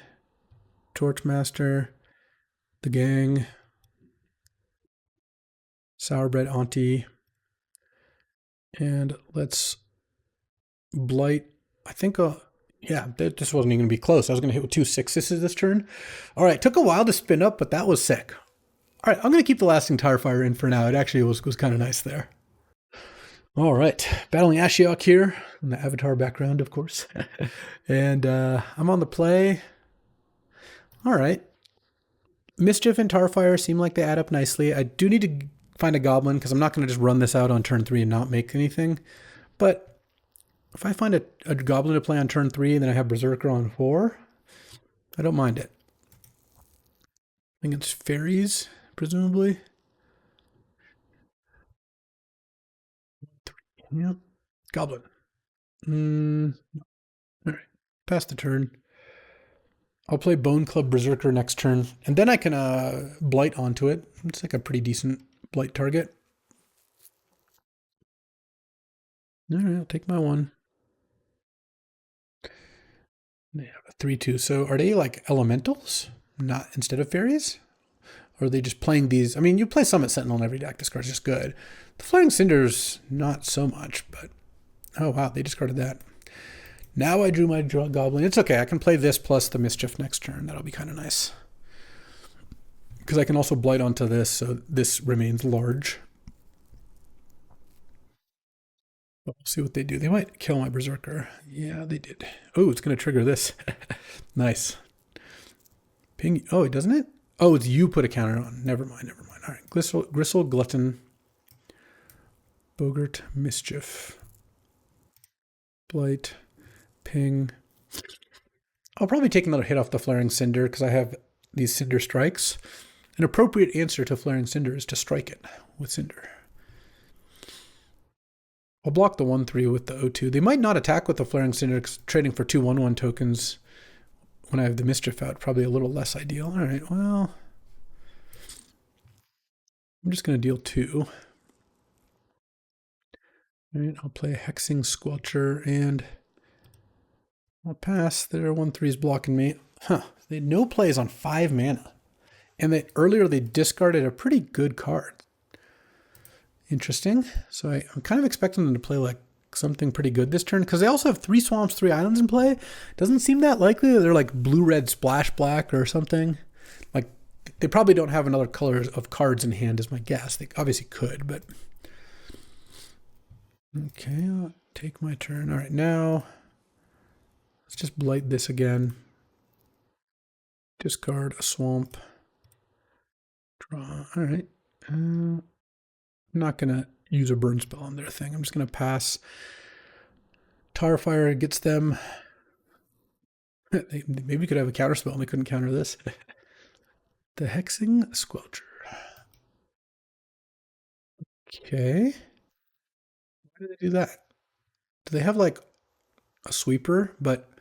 Torchmaster, the Gang, Sourbread Auntie, and let's Blight. I think, yeah, this wasn't even going to be close. I was going to hit with 2 6s this turn. All right, took a while to spin up, but that was sick. All right, I'm going to keep the Lasting Tarfire in for now. It actually was kind of nice there. All right, battling Ashiok here in the Avatar background, of course. And I'm on the play. All right. Mischief and Tarfire seem like they add up nicely. I do need to find a Goblin because I'm not going to just run this out on turn 3 and not make anything. But if I find a Goblin to play on turn 3 and then I have Berserker on 4, I don't mind it. I think it's fairies, presumably. Yep. Goblin. All right. Pass the turn. I'll play Bone Club Berserker next turn, and then I can Blight onto it. It's like a pretty decent Blight target. All right, I'll take my 1. They have a 3/2. So are they like elementals, not instead of fairies? Or are they just playing these? I mean, you play Summit Sentinel in every deck. This card's just good. The Flaring Cinders, not so much, but oh wow, they discarded that. Now I drew my Goblin. It's okay. I can play this plus the Mischief next turn. That'll be kind of nice. Because I can also Blight onto this, so this remains large. We'll see what they do. They might kill my Berserker. Yeah, they did. Oh, it's going to trigger this. Nice. Ping. Oh, doesn't it? Oh, it's you put a counter on. Never mind. All right. Gristle, Glutton, Bogart, Mischief, Blight, Ping. I'll probably take another hit off the Flaring Cinder because I have these Cinder Strikes. An appropriate answer to Flaring Cinder is to strike it with Cinder. I'll block the 1/3 with the O2. They might not attack with the Flaring Cinder because trading for 2 1/1 tokens when I have the Mischief out, probably a little less ideal. All right, well, I'm just going to deal 2. All right, I'll play a Hexing Squelcher and I'll pass. Their 1/3 is blocking me. Huh, they had no plays on 5 mana. And earlier they discarded a pretty good card. Interesting. So I'm kind of expecting them to play like something pretty good this turn because they also have 3 swamps, 3 islands in play. Doesn't seem that likely that they're like blue-red splash black or something. Like they probably don't have another color of cards in hand is my guess. They obviously could, but okay, I'll take my turn. All right, now let's just Blight this again. Discard a swamp. Draw. All right. I'm not going to use a burn spell on their thing. I'm just going to pass. Tarfire gets them. Maybe we could have a counter spell and they couldn't counter this. The Hexing Squelcher. Okay. Why do they do that? Do they have like a sweeper? But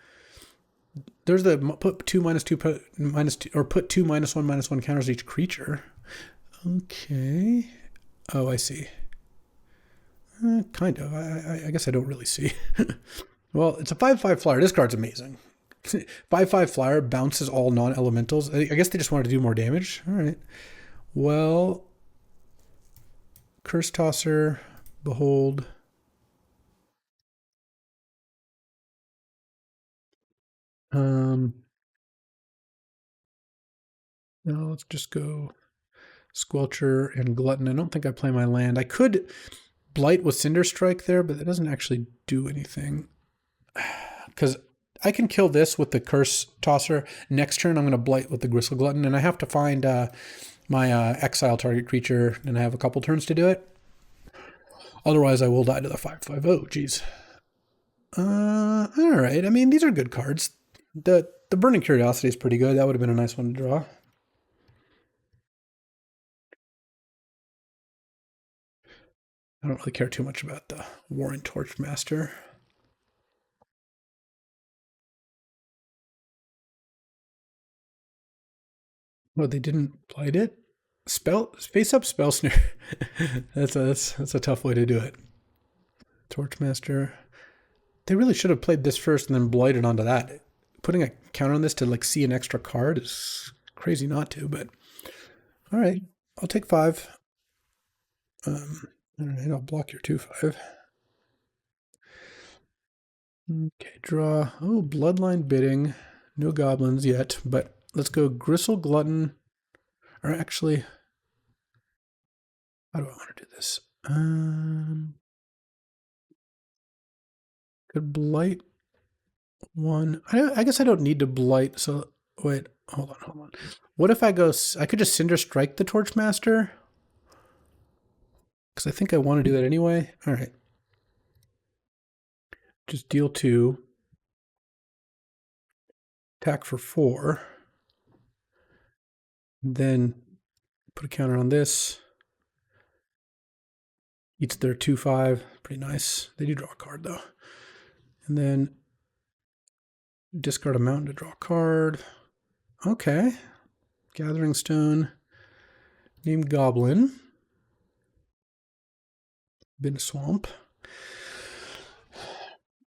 there's the put 2 -2 put -2 or put 2 -1 -1 counters each creature. Okay. Oh, I see. Kind of. I guess I don't really see. Well, it's a 5/5 flyer. This card's amazing. 5/5 flyer bounces all non-elementals. I guess they just wanted to do more damage. All right. Well, Curse Tosser, Behold. No, let's just go Squelcher and Glutton. I don't think I play my land. I could Blight with Cinder Strike there, but that doesn't actually do anything. Because I can kill this with the Curse Tosser. Next turn, I'm going to Blight with the Gristle Glutton, and I have to find my exile target creature, and I have a couple turns to do it. Otherwise, I will die to the 5/5. Geez. All right. I mean, these are good cards. The Burning Curiosity is pretty good. That would have been a nice one to draw. I don't really care too much about the Warren Torchmaster. Well, they didn't Blight it? Face up Spell Snare. that's a tough way to do it. Torchmaster. They really should have played this first and then blighted onto that. Putting a counter on this to like see an extra card is crazy not to, but all right. I'll take 5. All right, I'll block your 2/5. Okay, draw. Oh, Bloodline Bidding. No goblins yet, but let's go Gristle Glutton. Or actually, how do I want to do this? Could Blight 1. I guess I don't need to Blight, so wait, hold on. What if I could just Cinder Strike the Torchmaster? Because I think I want to do that anyway. All right. Just deal 2. Attack for 4. Then put a counter on this. Eats their 2/5. Pretty nice. They do draw a card, though. And then discard a mountain to draw a card. Okay. Gathering Stone. Name Goblin. Been a swamp.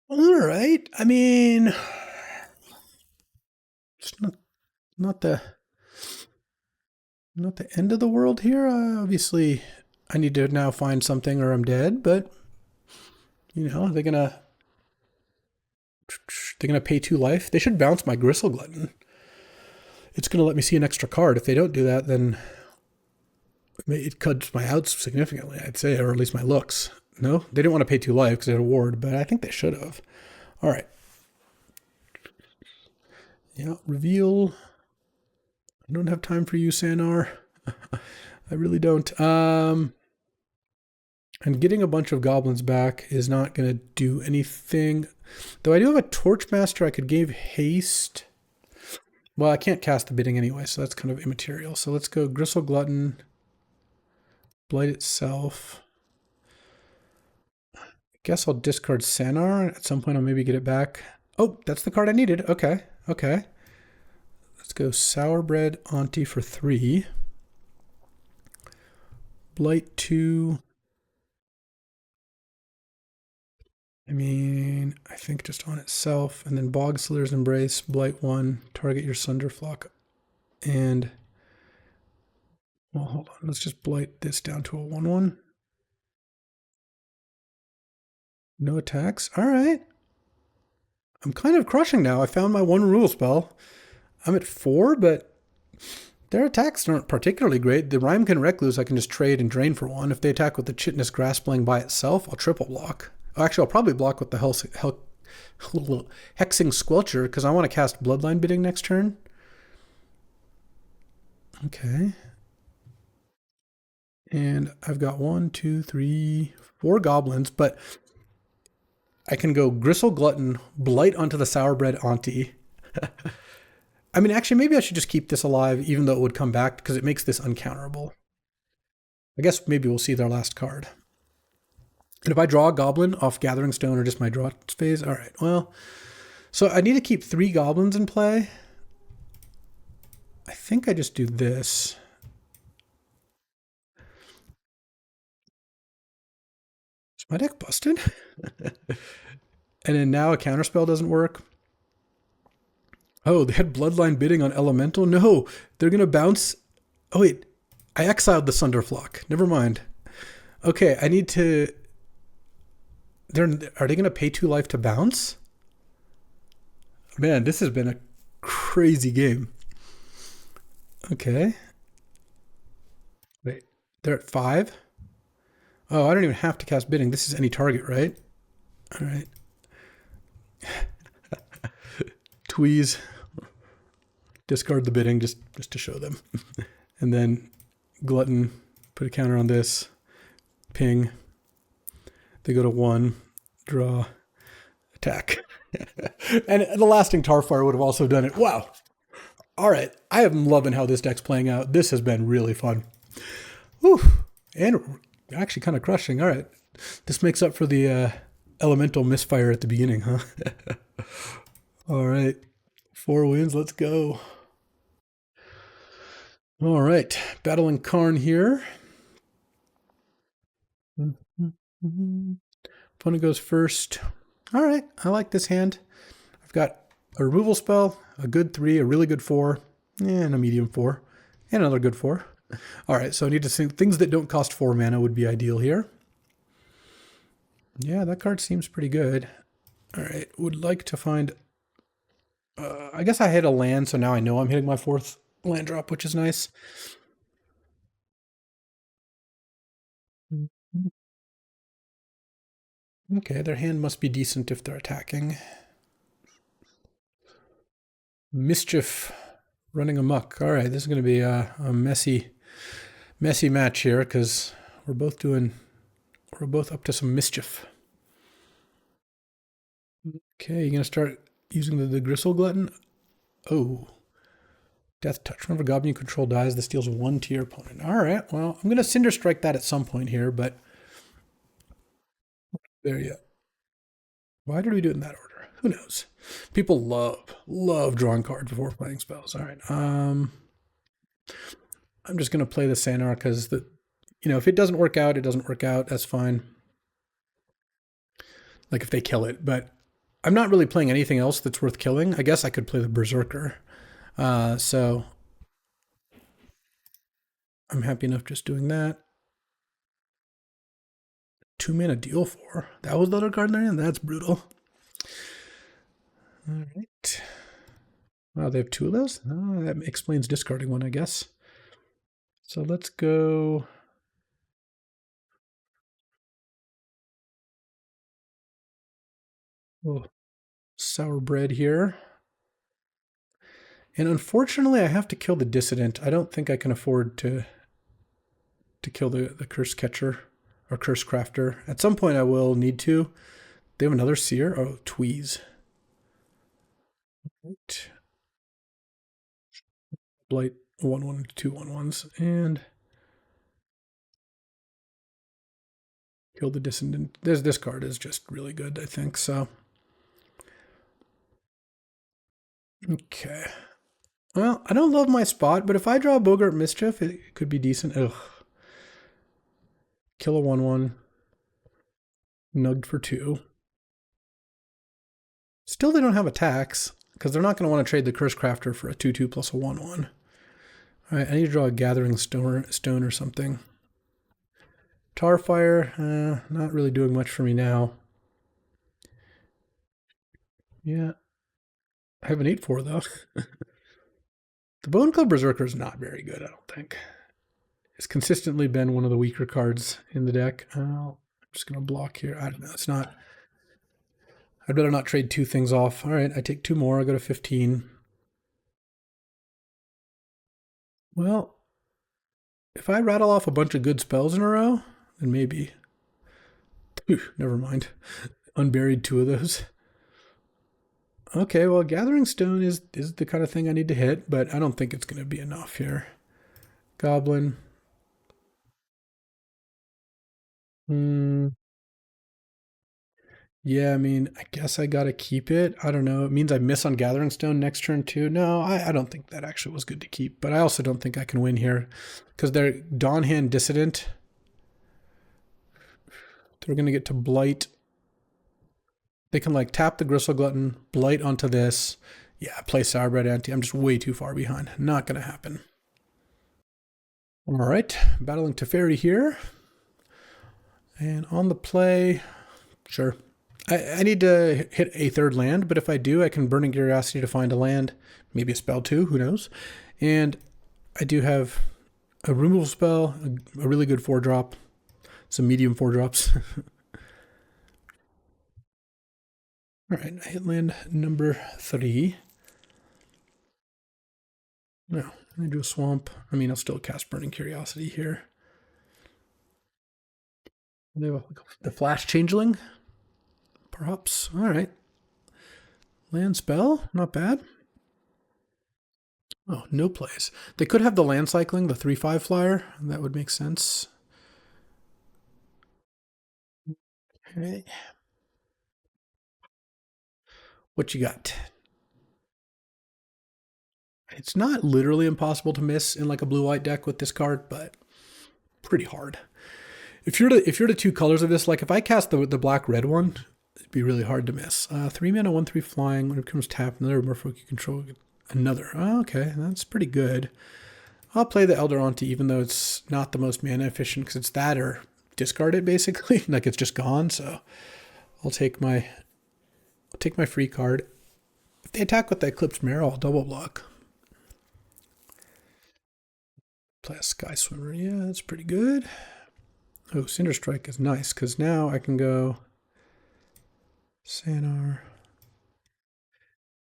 All right. I mean, it's not the end of the world here. Obviously, I need to now find something or I'm dead. But you know, they're gonna pay 2 life. They should bounce my Gristle Glutton. It's gonna let me see an extra card. If they don't do that, then it cuts my outs significantly, I'd say, or at least my looks. No, they didn't want to pay 2 life because they had a ward, but I think they should have. All right. Yeah, reveal. I don't have time for you, Sanar. I really don't. And getting a bunch of goblins back is not going to do anything. Though I do have a Torchmaster I could give haste. Well, I can't cast the bidding anyway, so that's kind of immaterial. So let's go Gristle Glutton. Blight itself. I guess I'll discard Sanar. At some point I'll maybe get it back. Oh, that's the card I needed. Okay. Let's go Sourbread Auntie for 3. Blight 2. I mean, I think just on itself. And then Bogslayer's Embrace, Blight 1, target your Sunderflock. And, well, hold on. Let's just Blight this down to a 1/1. No attacks. All right. I'm kind of crushing now. I found my 1 rule spell. I'm at 4, but their attacks aren't particularly great. The Rhymekin Recluse I can just trade and drain for 1. If they attack with the Chitinous Graspling by itself, I'll triple block. Actually, I'll probably block with the Hexing Squelcher because I want to cast Bloodline Bidding next turn. Okay. And I've got 1, 2, 3, 4 goblins, but I can go Gristle Glutton, Blight onto the Sourbread Auntie. I mean, actually, maybe I should just keep this alive, even though it would come back, because it makes this uncounterable. I guess maybe we'll see their last card. And if I draw a Goblin off Gathering Stone or just my draw phase, all right, well, so I need to keep 3 goblins in play. I think I just do this. Is my deck busted? And then now a counterspell doesn't work. Oh, they had Bloodline Bidding on Elemental? No, they're going to bounce. Oh, wait. I exiled the Sunderflock. Never mind. Okay, I need to... Are they going to pay 2 life to bounce? Man, this has been a crazy game. Okay. They're at 5. Oh, I don't even have to cast bidding. This is any target, right? All right. Tweeze. Discard the bidding just to show them. And then Glutton, put a counter on this. Ping. They go to 1. Draw. Attack. And the lasting Tarfire would have also done it. Wow. All right. I am loving how this deck's playing out. This has been really fun. Whew. And actually kind of crushing. All right. This makes up for the elemental misfire at the beginning, huh? All right. 4 wins. Let's go. All right. Battling Karn here. Opponent goes first. All right. I like this hand. I've got a removal spell, a good 3, a really good 4, and a medium 4, and another good 4. All right. So I need to think things that don't cost 4 mana would be ideal here. Yeah, that card seems pretty good. All right. Would like to find... I guess I hit a land, so now I know I'm hitting my 4th land drop, which is nice. Okay, their hand must be decent if they're attacking. Mischief running amok. All right, this is going to be a messy match here because we're both up to some mischief. Okay, you're going to start using the Gristle Glutton. Oh. Death Touch. Whenever Goblin you control dies, this deals 1 to your opponent. All right, well, I'm going to Cinder Strike that at some point here, but there you go. Why did we do it in that order? Who knows? People love drawing cards before playing spells. All right. I'm just going to play the Sanar because if it doesn't work out, it doesn't work out. That's fine. Like if they kill it, but I'm not really playing anything else that's worth killing. I guess I could play the Berserker. So I'm happy enough just doing that. 2 mana deal 4. That was the other card in their hand? That's brutal. All right. Wow, they have 2 of those? Oh, that explains discarding 1, I guess. So let's go... Oh, sour bread here. And unfortunately, I have to kill the Dissident. I don't think I can afford to kill the Curse Catcher or Curse Crafter. At some point, I will need to. They have another Seer. Oh, Tweeze. Right. Blight 1/1, 2 1/1s, and kill the Dissident. This card is just really good, I think. So, okay. Well, I don't love my spot, but if I draw Bogart Mischief, it could be decent. Ugh. Kill a 1/1. Nugged for 2. Still, they don't have attacks, because they're not going to want to trade the Curse Crafter for a 2/2 plus a 1/1. All right, I need to draw a Gathering Stone or something. Tarfire, not really doing much for me now. Yeah. I have an 8/4, though. The Bone Club Berserker is not very good, I don't think. It's consistently been one of the weaker cards in the deck. I'm just going to block here. I don't know. It's not... I'd rather not trade 2 things off. All right, I take 2 more. I go to 15. Well, if I rattle off a bunch of good spells in a row, then maybe... Whew, never mind. Unburied 2 of those. Okay, well, Gathering Stone is the kind of thing I need to hit, but I don't think it's going to be enough here. Goblin. Yeah, I mean, I guess I got to keep it. I don't know. It means I miss on Gathering Stone next turn too. No, I don't think that actually was good to keep, but I also don't think I can win here because they're Dawnhand Dissident. They're going to get to Blight. They can like tap the Gristle Glutton, Blight onto this. Yeah, play Sourbread Ante. I'm just way too far behind. Not going to happen. All right, battling Teferi here. And on the play, sure. I need to hit a 3rd land, but if I do, I can Burning Curiosity to find a land, maybe a spell too, who knows. And I do have a removal spell, a really good 4-drop, some medium 4-drops. All right, I hit land number 3. No, I'm gonna do a swamp. I mean, I'll still cast Burning Curiosity here. The Flash Changeling, perhaps. All right, land spell, not bad. Oh, no plays. They could have the land cycling, the 3/5 flyer. That would make sense. Okay. What you got? It's not literally impossible to miss in like a blue-white deck with this card, but pretty hard. If you're to 2 colors of this, like if I cast the black-red one, it'd be really hard to miss. 3 mana, 1/3 flying. When it becomes tapped, another merfolk you control. Another. Oh, okay, that's pretty good. I'll play the Elder Auntie, even though it's not the most mana efficient, because it's that or discard it basically. Like it's just gone. So I'll take my free card. If they attack with the Eclipsed Marrow, I'll double block. Play a Sky Swimmer. Yeah, that's pretty good. Oh, Cinder Strike is nice because now I can go Sanar,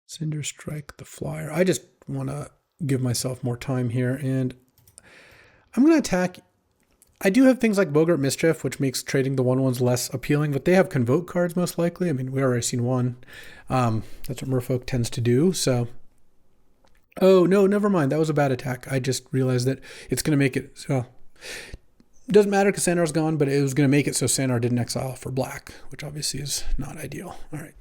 Cinder Strike, the Flyer. I just want to give myself more time here, and I'm going to attack. I do have things like Bogart Mischief, which makes trading the 1/1s less appealing, but they have Convoke cards most likely. I mean, we already seen one. That's what Merfolk tends to do, so... Oh, no, never mind. That was a bad attack. I just realized that it's going to make it... So, it doesn't matter because Sanar's gone, but it was going to make it so Sanar didn't exile for black, which obviously is not ideal. All right.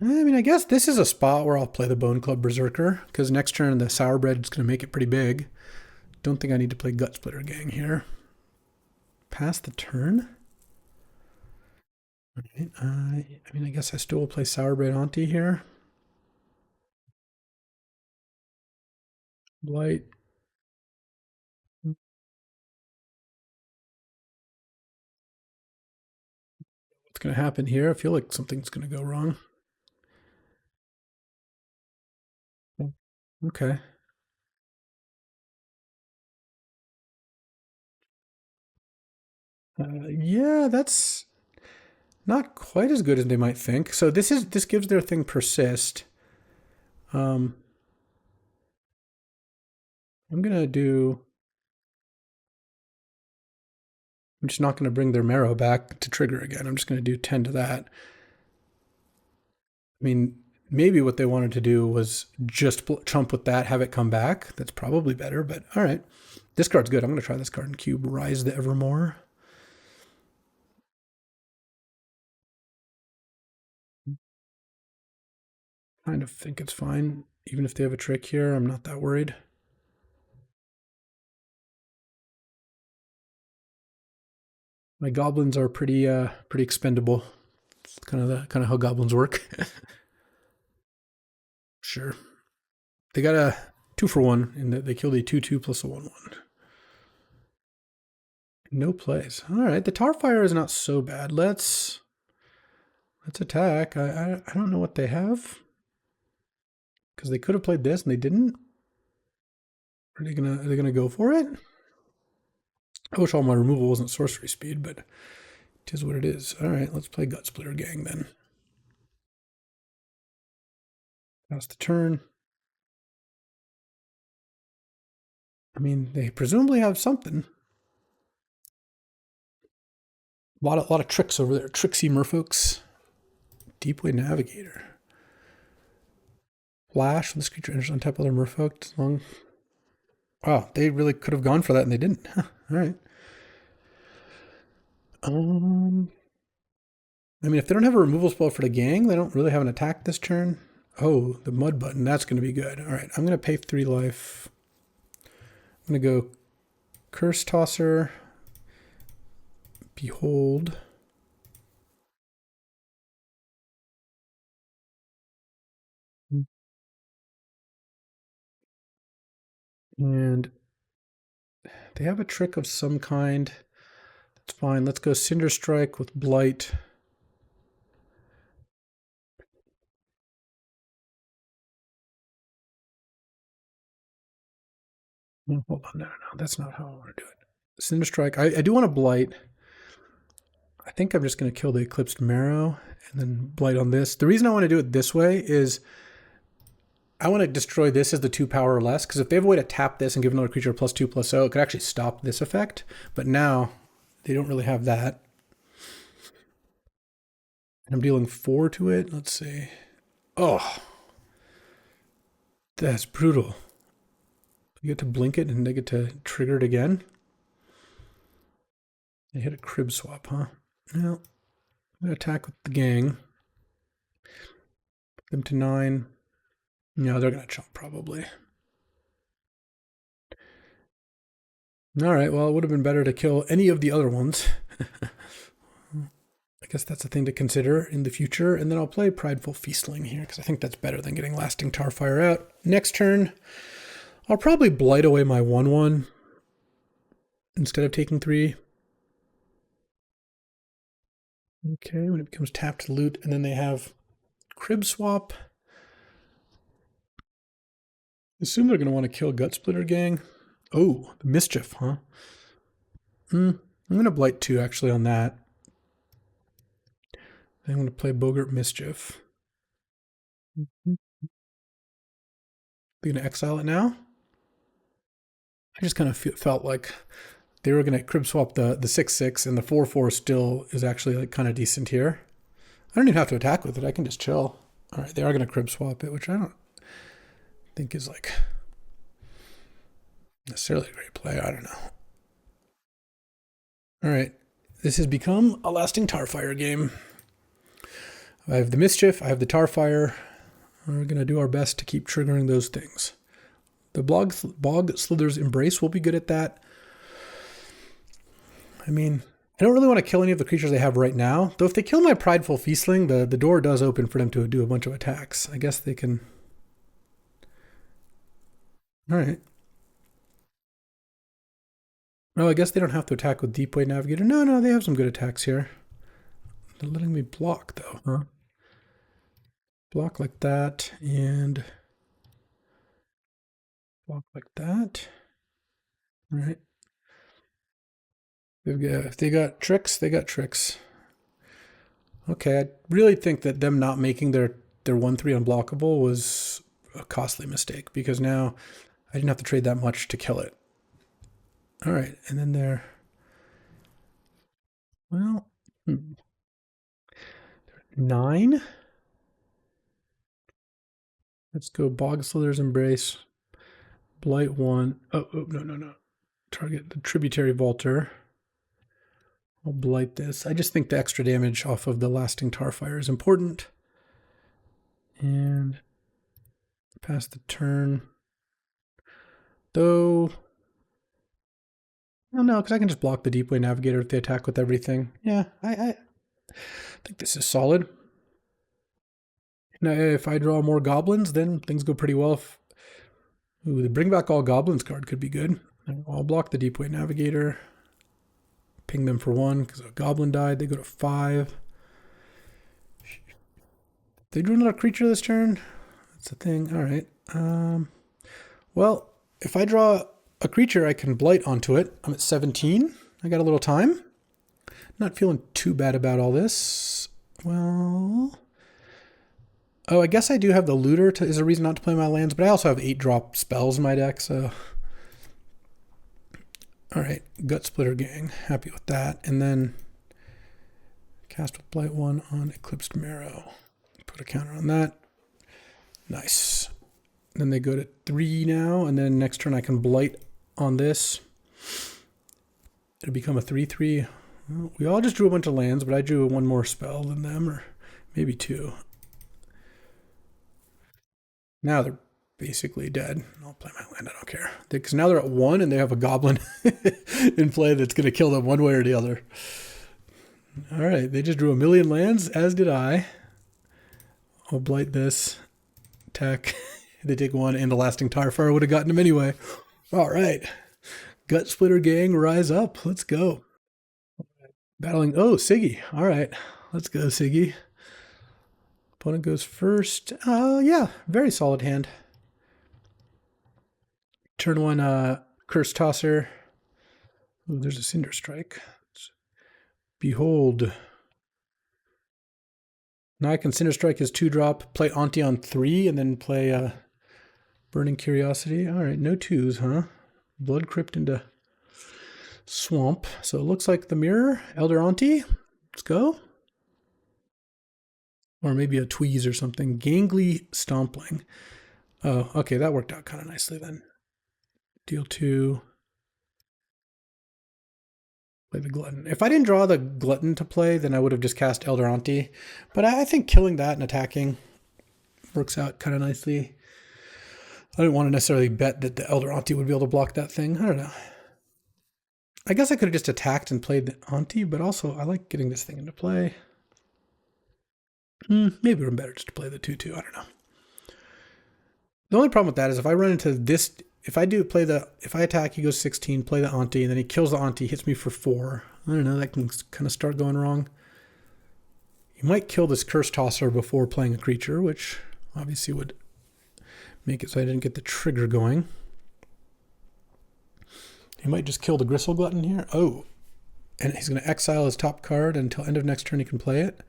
I mean, I guess this is a spot where I'll play the Bone Club Berserker, because next turn the Sourbread is going to make it pretty big. Don't think I need to play Gut Splitter Gang here. Pass the turn. Right. I mean, I guess I still will play Sourbread Auntie here. Blight. What's going to happen here? I feel like something's going to go wrong. Okay. Yeah, that's not quite as good as they might think. So this gives their thing persist. I'm gonna do. I'm just not gonna bring their marrow back to trigger again. I'm just gonna do 10 to that. I mean, maybe what they wanted to do was just chump with that, have it come back. That's probably better, but all right. This card's good. I'm gonna try this card in cube. Rise the Evermore. Kind of think it's fine. Even if they have a trick here, I'm not that worried. My goblins are pretty expendable. It's kind of how goblins work. Sure. They got a 2-for-1, and they killed a 2/2 plus a 1/1. No plays. All right, the Tarfire is not so bad. Let's attack. I don't know what they have, because they could have played this and they didn't. Are they gonna go for it? I wish all my removal wasn't sorcery speed, but it is what it is. All right, let's play Gut Splitter Gang then. Pass the turn. I mean, they presumably have something. A lot of tricks over there. Tricksy merfolks. Deepway Navigator. Flash when this creature enters on top of their merfolk. Long. Wow, they really could have gone for that and they didn't. Huh, all right. I mean, if they don't have a removal spell for the gang, they don't really have an attack this turn. Oh, the mud button. That's going to be good. All right, I'm going to pay 3 life. I'm going to go Curse Tosser. Behold. And they have a trick of some kind. That's fine. Let's go Cinder Strike with Blight. Hold on, no, that's not how I want to do it. Cinder Strike. I do want to Blight. I think I'm just going to kill the Eclipsed Marrow and then Blight on this. The reason I want to do it this way is I want to destroy this as the 2 power or less, because if they have a way to tap this and give another creature +2/+0, it could actually stop this effect. But now they don't really have that. And I'm dealing 4 to it. Let's see. Oh, that's brutal. You get to blink it and they get to trigger it again. They hit a crib swap, huh? Well, I'm going to attack with the gang. Put them to 9. No, they're going to chump probably. All right, well, it would have been better to kill any of the other ones. I guess that's a thing to consider in the future. And then I'll play Prideful Feastling here because I think that's better than getting Lasting Tarfire out. Next turn, I'll probably Blight away my 1/1 instead of taking 3. Okay, when it becomes tapped to loot, and then they have Crib Swap. I assume they're going to want to kill Gut Splitter Gang. Oh, the Mischief, huh? I'm going to Blight 2 actually on that. I'm going to play Boggart Mischief. They're going to exile it now. I just kind of felt like they were going to crib swap the 6/6, and the 4/4 still is actually like kind of decent here. I don't even have to attack with it. I can just chill. All right, they are going to crib swap it, which I don't think is like necessarily a great play. I don't know. All right, this has become a Lasting Tarfire game. I have the Mischief, I have the Tarfire. We're going to do our best to keep triggering those things. The Bog Slither's Embrace will be good at that. I mean, I don't really want to kill any of the creatures they have right now. Though if they kill my Prideful Feastling, the door does open for them to do a bunch of attacks. I guess they can... All right. Oh, I guess they don't have to attack with Deepway Navigator. No, they have some good attacks here. They're letting me block, though, huh? Block like that, and block like that. All right. If they got tricks, they got tricks. Okay, I really think that them not making their 1/3 unblockable was a costly mistake, because now I didn't have to trade that much to kill it. All right, and then they're... Well... 9? Let's go Bog Slither's Embrace. Blight 1. Oh, no. Target the Tributary Vaulter. I'll Blight this. I just think the extra damage off of the Lasting Tarfire is important. And pass the turn. Though... Oh, no, because I can just block the Deepway Navigator if they attack with everything. Yeah, I think this is solid. Now, if I draw more Goblins, then things go pretty well. Ooh, the Bring Back All Goblins card could be good. I'll block the Deepway Navigator. Ping them for 1, because a Goblin died. They go to 5. They drew another creature this turn. That's the thing. All right. Well, if I draw a creature, I can Blight onto it. I'm at 17. I got a little time. Not feeling too bad about all this. Well... Oh, I guess I do have the Looter is a reason not to play my lands, but I also have 8-drop spells in my deck, so... All right, Gut Splitter Gang. Happy with that. And then cast with Blight 1 on Eclipsed Marrow. Put a counter on that. Nice. Then they go to 3 now, and then next turn I can Blight on this. It'll become a 3/3. Well, we all just drew a bunch of lands, but I drew 1 more spell than them, or maybe 2. Now they're basically dead. I'll play my land, I don't care. Because now they're at 1 and they have a Goblin in play that's going to kill them one way or the other. All right, they just drew 1,000,000 lands, as did I. I'll Blight this. Attack. They take 1, and the Lasting Tarfire would have gotten them anyway. All right. Gut Splitter Gang, rise up. Let's go. Battling. Oh, Siggy. All right. Let's go, Siggy. Opponent goes first. Yeah, very solid hand. Turn 1, Curse Tosser. Oh, there's a Cinder Strike. Behold. Now I can Cinder Strike his 2-drop, play Auntie on 3, and then play Burning Curiosity. All right, no 2s, huh? Blood Crypt into Swamp. So it looks like the mirror. Elder Auntie. Let's go. Or maybe a Tweeze or something. Gangly Stompling. Oh, okay, that worked out kind of nicely then. Deal 2. Play the Glutton. If I didn't draw the Glutton to play, then I would have just cast Elder Auntie. But I think killing that and attacking works out kind of nicely. I didn't want to necessarily bet that the Elder Auntie would be able to block that thing. I don't know. I guess I could have just attacked and played the Auntie, but also I like getting this thing into play. Maybe it would be better just to play the 2/2. I don't know. The only problem with that is if I run into this, if I attack, he goes 16, play the Auntie, and then he kills the Auntie, hits me for 4. I don't know, that can kind of start going wrong. He might kill this Curse Tosser before playing a creature, which obviously would make it so I didn't get the trigger going. He might just kill the Gristle Glutton here. Oh, and he's going to exile his top card until end of next turn he can play it.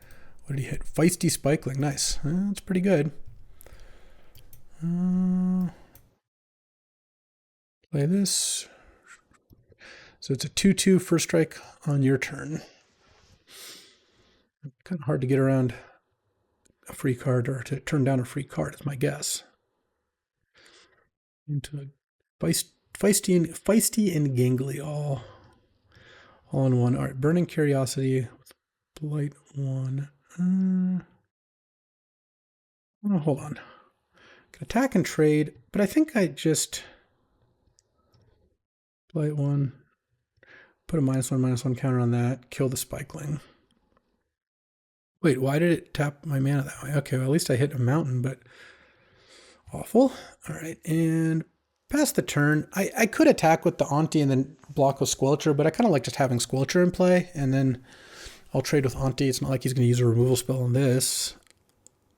What did he hit? Feisty Spikeling. Nice. That's pretty good. Play this. So it's a 2/2 first strike on your turn. Kind of hard to get around a free card or to turn down a free card, is my guess. Into a feisty and gangly all in one. All right, Burning Curiosity, Blight 1. Oh, hold on. Can attack and trade, but I think I just Blight 1. Put a -1/-1 counter on that. Kill the Spikeling. Wait, why did it tap my mana that way? Okay, well, at least I hit a mountain, but awful. All right, and pass the turn. I could attack with the Auntie and then block with Squelcher, but I kind of like just having Squelcher in play, and then I'll trade with Auntie. It's not like he's going to use a removal spell on this.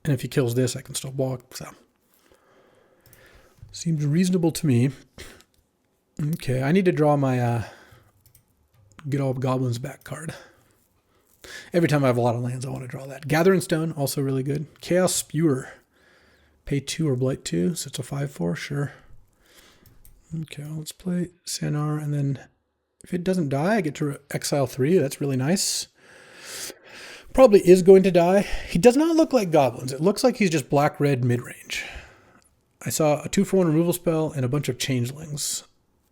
And if he kills this, I can still block. So seems reasonable to me. Okay, I need to draw my get all Goblins back card. Every time I have a lot of lands, I want to draw that. Gathering Stone, also really good. Chaos Spewer. Pay 2 or Blight 2, so it's a 5/4, sure. Okay, well, let's play Sanar, and then if it doesn't die, I get to exile 3. That's really nice. Probably is going to die. He does not look like Goblins. It looks like he's just black-red mid-range. I saw a 2-for-1 removal spell and a bunch of changelings.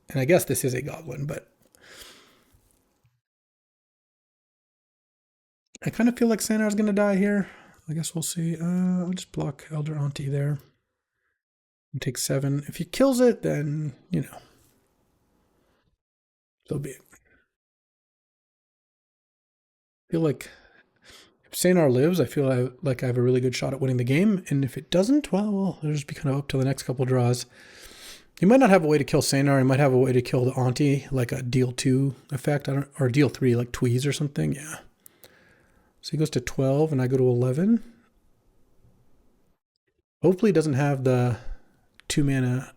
And I guess this is a Goblin, but I kind of feel like Sanar's going to die here. I guess we'll see. I'll just block Elder Auntie there. And take 7. If he kills it, then, you know, so be it. I feel like if Sanar lives, I feel like I have a really good shot at winning the game. And if it doesn't, well, it'll just be kind of up to the next couple draws. He might not have a way to kill Sanar. He might have a way to kill the Auntie, like a deal 2 effect, or deal 3, like Tweeze or something. Yeah. So he goes to 12, and I go to 11. Hopefully he doesn't have the 2-mana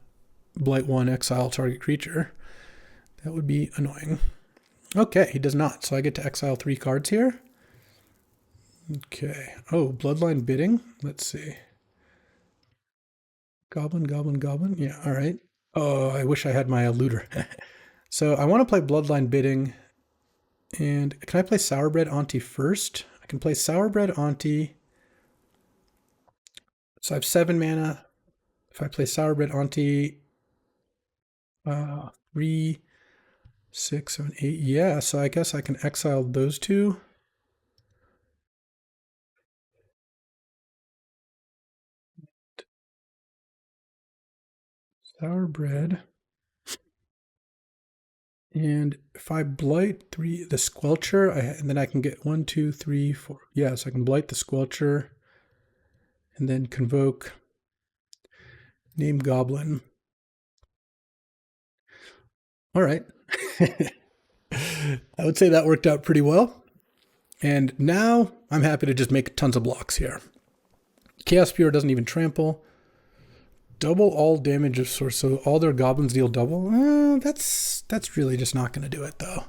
Blight 1 exile target creature. That would be annoying. Okay, he does not. So I get to exile 3 cards here. Okay. Oh, Bloodline Bidding. Let's see. Goblin, Goblin, Goblin. Yeah, all right. Oh, I wish I had my Looter. So I want to play Bloodline Bidding. And can I play Sourbread Auntie first? I can play Sourbread Auntie. So I have 7 mana. If I play Sourbread Auntie, 3, 6, 7, 8. Yeah, so I guess I can exile those 2. Sourbread. And if I blight the Squelcher, and then I can get 1, 2, 3, 4. Yeah, so I can blight the Squelcher and then convoke name Goblin. All right. I would say that worked out pretty well. And now I'm happy to just make tons of blocks here. Chaos Spear doesn't even trample. Double all damage of source, so all their goblins deal double. That's really just not going to do it though,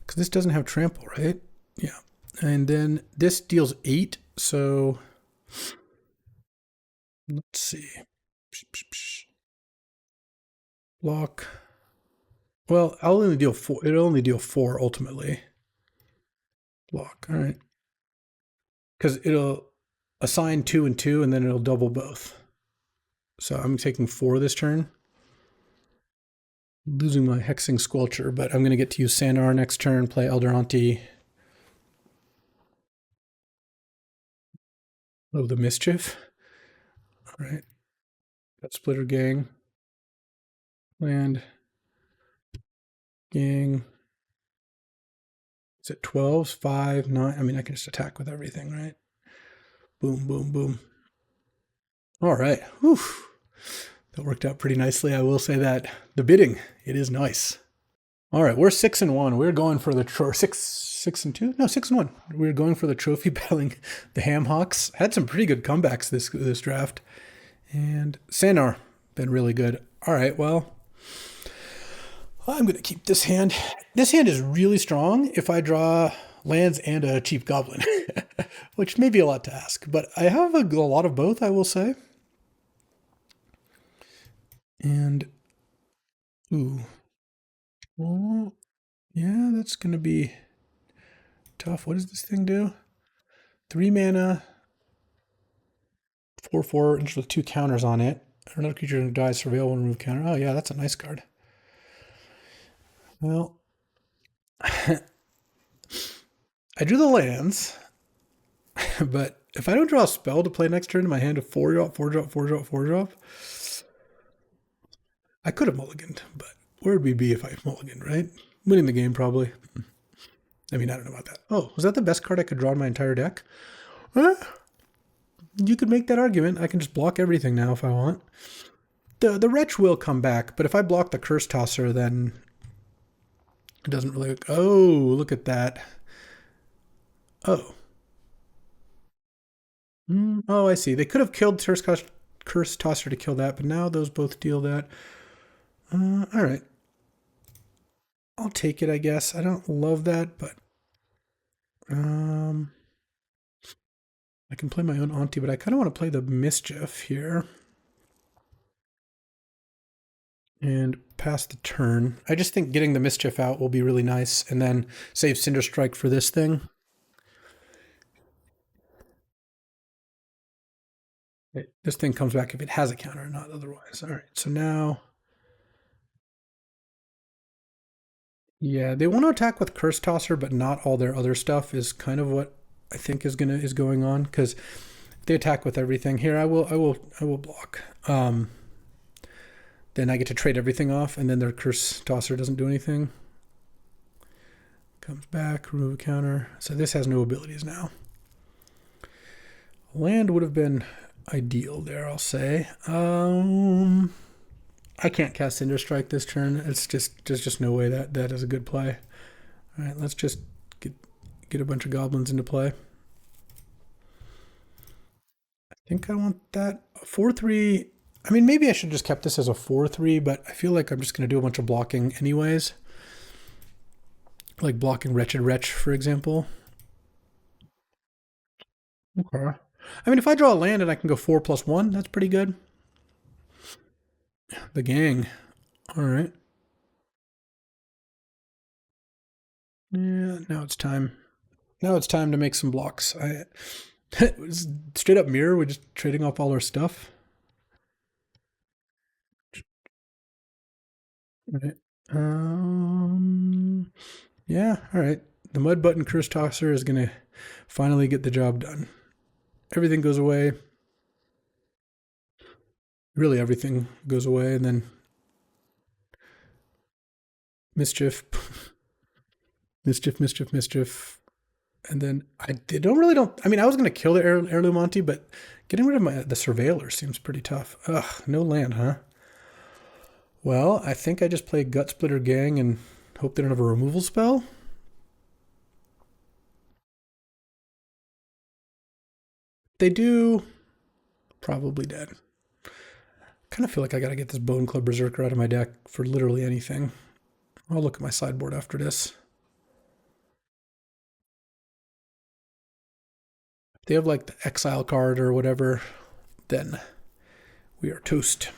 because this doesn't have trample, right? Yeah, and then this deals 8. So let's see. Block. Well, I'll only deal 4. It'll only deal 4 ultimately. Block. All right, because it'll assign 2 and 2, and then it'll double both. So I'm taking 4 this turn. Losing my Hexing Squelcher, but I'm going to get to use Sanar next turn, play Eldoranti. Oh, the Mischief. All right. Got Splitter Gang. Land. Gang. Is it 12s? 5, 9? I mean, I can just attack with everything, right? Boom, boom, boom. All right. Whew. That worked out pretty nicely. I will say that. The bidding, it is nice. All right, we're 6-1. We're going for the 6-2. No, 6-1. We're going for the trophy, battling the Hamhawks. Had some pretty good comebacks this draft, and Sanar been really good. All right, well, I'm gonna keep this hand. This hand is really strong if I draw lands and a cheap goblin, which may be a lot to ask, but I have a lot of both, I will say. And ooh. Oh, yeah, that's going to be tough. What does this thing do? 3 mana, 4/4, and with 2 counters on it. Another creature who dies, surveil one remove counter. Oh, yeah, that's a nice card. Well, I drew the lands, but if I don't draw a spell to play next turn in my hand of 4-drop, 4-drop, 4-drop, 4-drop, I could have mulliganed, but where would we be if I mulliganed, right? Winning the game, probably. I mean, I don't know about that. Oh, was that the best card I could draw in my entire deck? You could make that argument. I can just block everything now if I want. The Wretch will come back, but if I block the Curse Tosser, then it doesn't really... Oh, look at that. Oh. Oh, I see. They could have killed Curse Tosser to kill that, but now those both deal that. All right. I'll take it, I guess. I don't love that, but... I can play my own Auntie, but I kind of want to play the Mischief here. And pass the turn. I just think getting the Mischief out will be really nice, and then save Cinder Strike for this thing. This thing comes back if it has a counter, not otherwise. All right, so now... Yeah, they want to attack with Curse Tosser, but not all their other stuff is kind of what I think is going on, because if they attack with everything here, I will block. Then I get to trade everything off, and then their Curse Tosser doesn't do anything. Comes back, remove a counter. So this has no abilities now. Land would have been ideal there, I'll say. I can't cast Cinder Strike this turn. There's just no way that is a good play. All right, let's just get a bunch of goblins into play. I think I want that 4/3. I mean, maybe I should just kept this as a 4/3, but I feel like I'm just going to do a bunch of blocking anyways. Like blocking Wretched Wretch, for example. Okay. I mean, if I draw a land and I can go 4+1, that's pretty good. The gang. All right. Yeah, now it's time. Now it's time to make some blocks. Straight up mirror, we're just trading off all our stuff. All right. Yeah, all right. The Mud Button Curse Tosser is going to finally get the job done. Everything goes away. Really, everything goes away, and then Mischief, Mischief. And then I don't. I mean, I was going to kill the Heirloom Auntie, but getting rid of the Surveiller seems pretty tough. Ugh, no land, huh? Well, I think I just play Gut Splitter Gang and hope they don't have a removal spell. They do. Probably dead. kind of feel like I got to get this Bone Club Berserker out of my deck for literally anything. I'll look at my sideboard after this. If they have like the Exile card or whatever, then we are toast.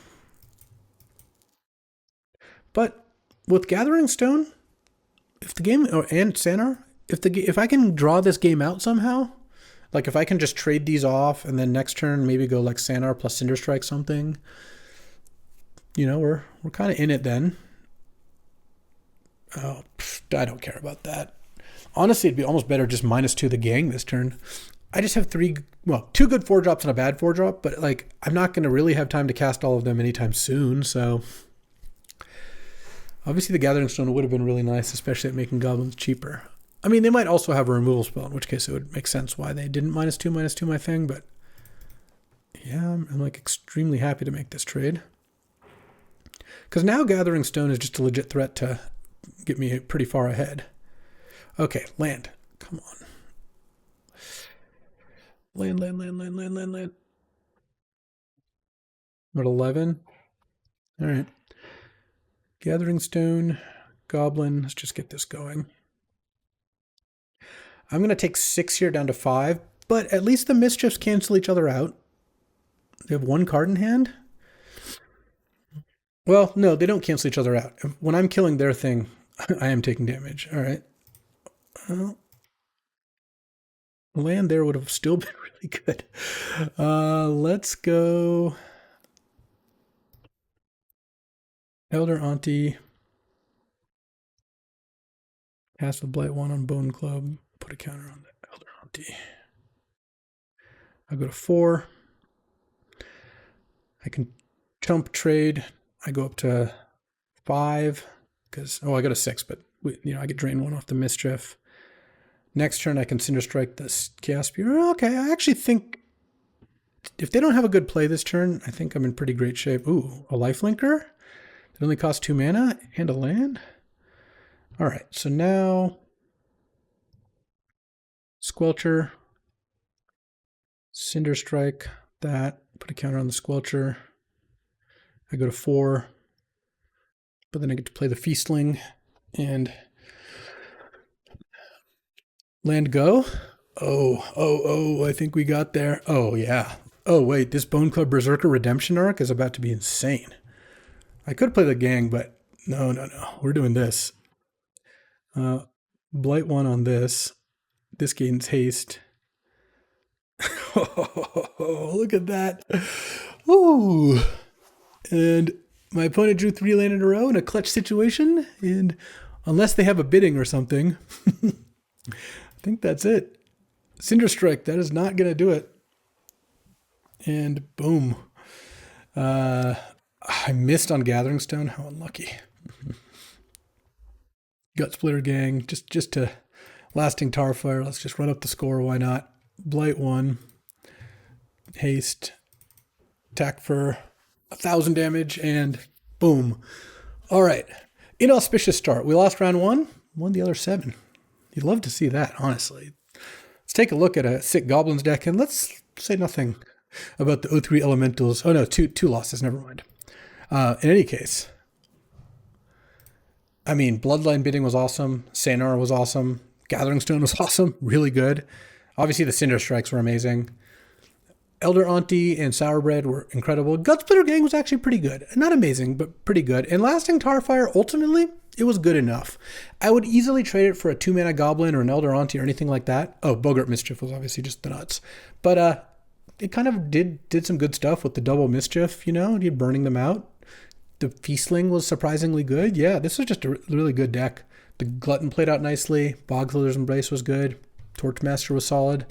But with Gathering Stone, if the game, and Sanar, if I can draw this game out somehow, like if I can just trade these off and then next turn maybe go like Sanar plus Cinder Strike something, you know, we're kind of in it then. Oh, I don't care about that. Honestly, it'd be almost better just -2 the gang this turn. I just have two good 4-drops and a bad 4-drop, but like I'm not going to really have time to cast all of them anytime soon, so obviously the Gathering Stone would have been really nice, especially at making goblins cheaper. I mean, they might also have a removal spell, in which case it would make sense why they didn't -2 my thing, but yeah, I'm like extremely happy to make this trade. Because now Gathering Stone is just a legit threat to get me pretty far ahead. Okay, land. Come on. Land. We're at 11. All right. Gathering Stone, Goblin. Let's just get this going. I'm going to take 6 here down to 5, but at least the Mischiefs cancel each other out. They have 1 card in hand. Well, no, they don't cancel each other out. When I'm killing their thing, I am taking damage. All right. Well, land there would have still been really good. Let's go Elder Auntie. Cast the Blight 1 on Bone Club. Put a counter on the Elder Auntie. I go to 4. I can chump trade. I go up to 5 because I go to 6, but I get drain 1 off the Mischief. Next turn I can Cinder Strike this Chaos Spear. Okay, I actually think if they don't have a good play this turn, I think I'm in pretty great shape. Ooh, a Lifelinker? It only costs 2 mana and a land? All right, so now Squelcher, Cinder Strike, that, put a counter on the Squelcher. I go to 4, but then I get to play the Feastling and land go. Oh, I think we got there. Oh, yeah. Oh, wait, this Bone Club Berserker Redemption arc is about to be insane. I could play the gang, but no. We're doing this. Blight 1 on this. This gains haste. Oh, look at that. Ooh. And my opponent drew 3 land in a row in a clutch situation. And unless they have a bidding or something, I think that's it. Cinder Strike, that is not going to do it. And boom. I missed on Gathering Stone. How unlucky. Gut Splitter Gang, just to Lasting Tarfire. Let's just run up the score. Why not? Blight 1. Haste. Attack for 1,000 damage, and boom. All right. Inauspicious start. We lost round 1, won the other 7. You'd love to see that, honestly. Let's take a look at a sick Goblins deck, and let's say nothing about the O3 Elementals. Oh, no, two losses. Never mind. In any case, I mean, Bloodline Bidding was awesome. Sanar was awesome. Gathering Stone was awesome. Really good. Obviously, the Cinder Strikes were amazing. Elder Auntie and Sourbread were incredible. Gutsplitter Gang was actually pretty good. Not amazing, but pretty good. And Lasting Tarfire, ultimately, it was good enough. I would easily trade it for a 2-mana Goblin or an Elder Auntie or anything like that. Oh, Bogart Mischief was obviously just the nuts. But it kind of did some good stuff with the double Mischief, you're burning them out. The Feastling was surprisingly good. Yeah, this was just a really good deck. The Glutton played out nicely. Bogthiller's Embrace was good. Torchmaster was solid.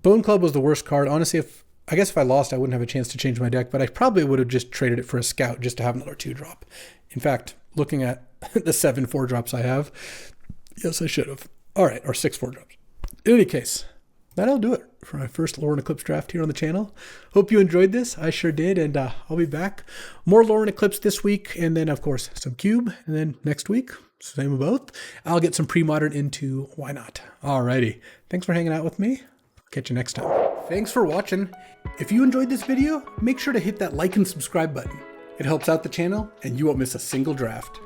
Bone Club was the worst card. Honestly, I guess if I lost, I wouldn't have a chance to change my deck, but I probably would have just traded it for a Scout just to have another 2-drop. In fact, looking at the 7 4-drops I have, yes, I should have. All right, or 6 4-drops. In any case, that'll do it for my first Lorwyn Eclipsed draft here on the channel. Hope you enjoyed this. I sure did, and I'll be back. More Lorwyn Eclipsed this week, and then, of course, some Cube, and then next week, same of both, I'll get some pre-modern into Why Not. Alrighty. Thanks for hanging out with me. Catch you next time. Thanks for watching. If you enjoyed this video, make sure to hit that like and subscribe button. It helps out the channel and you won't miss a single draft.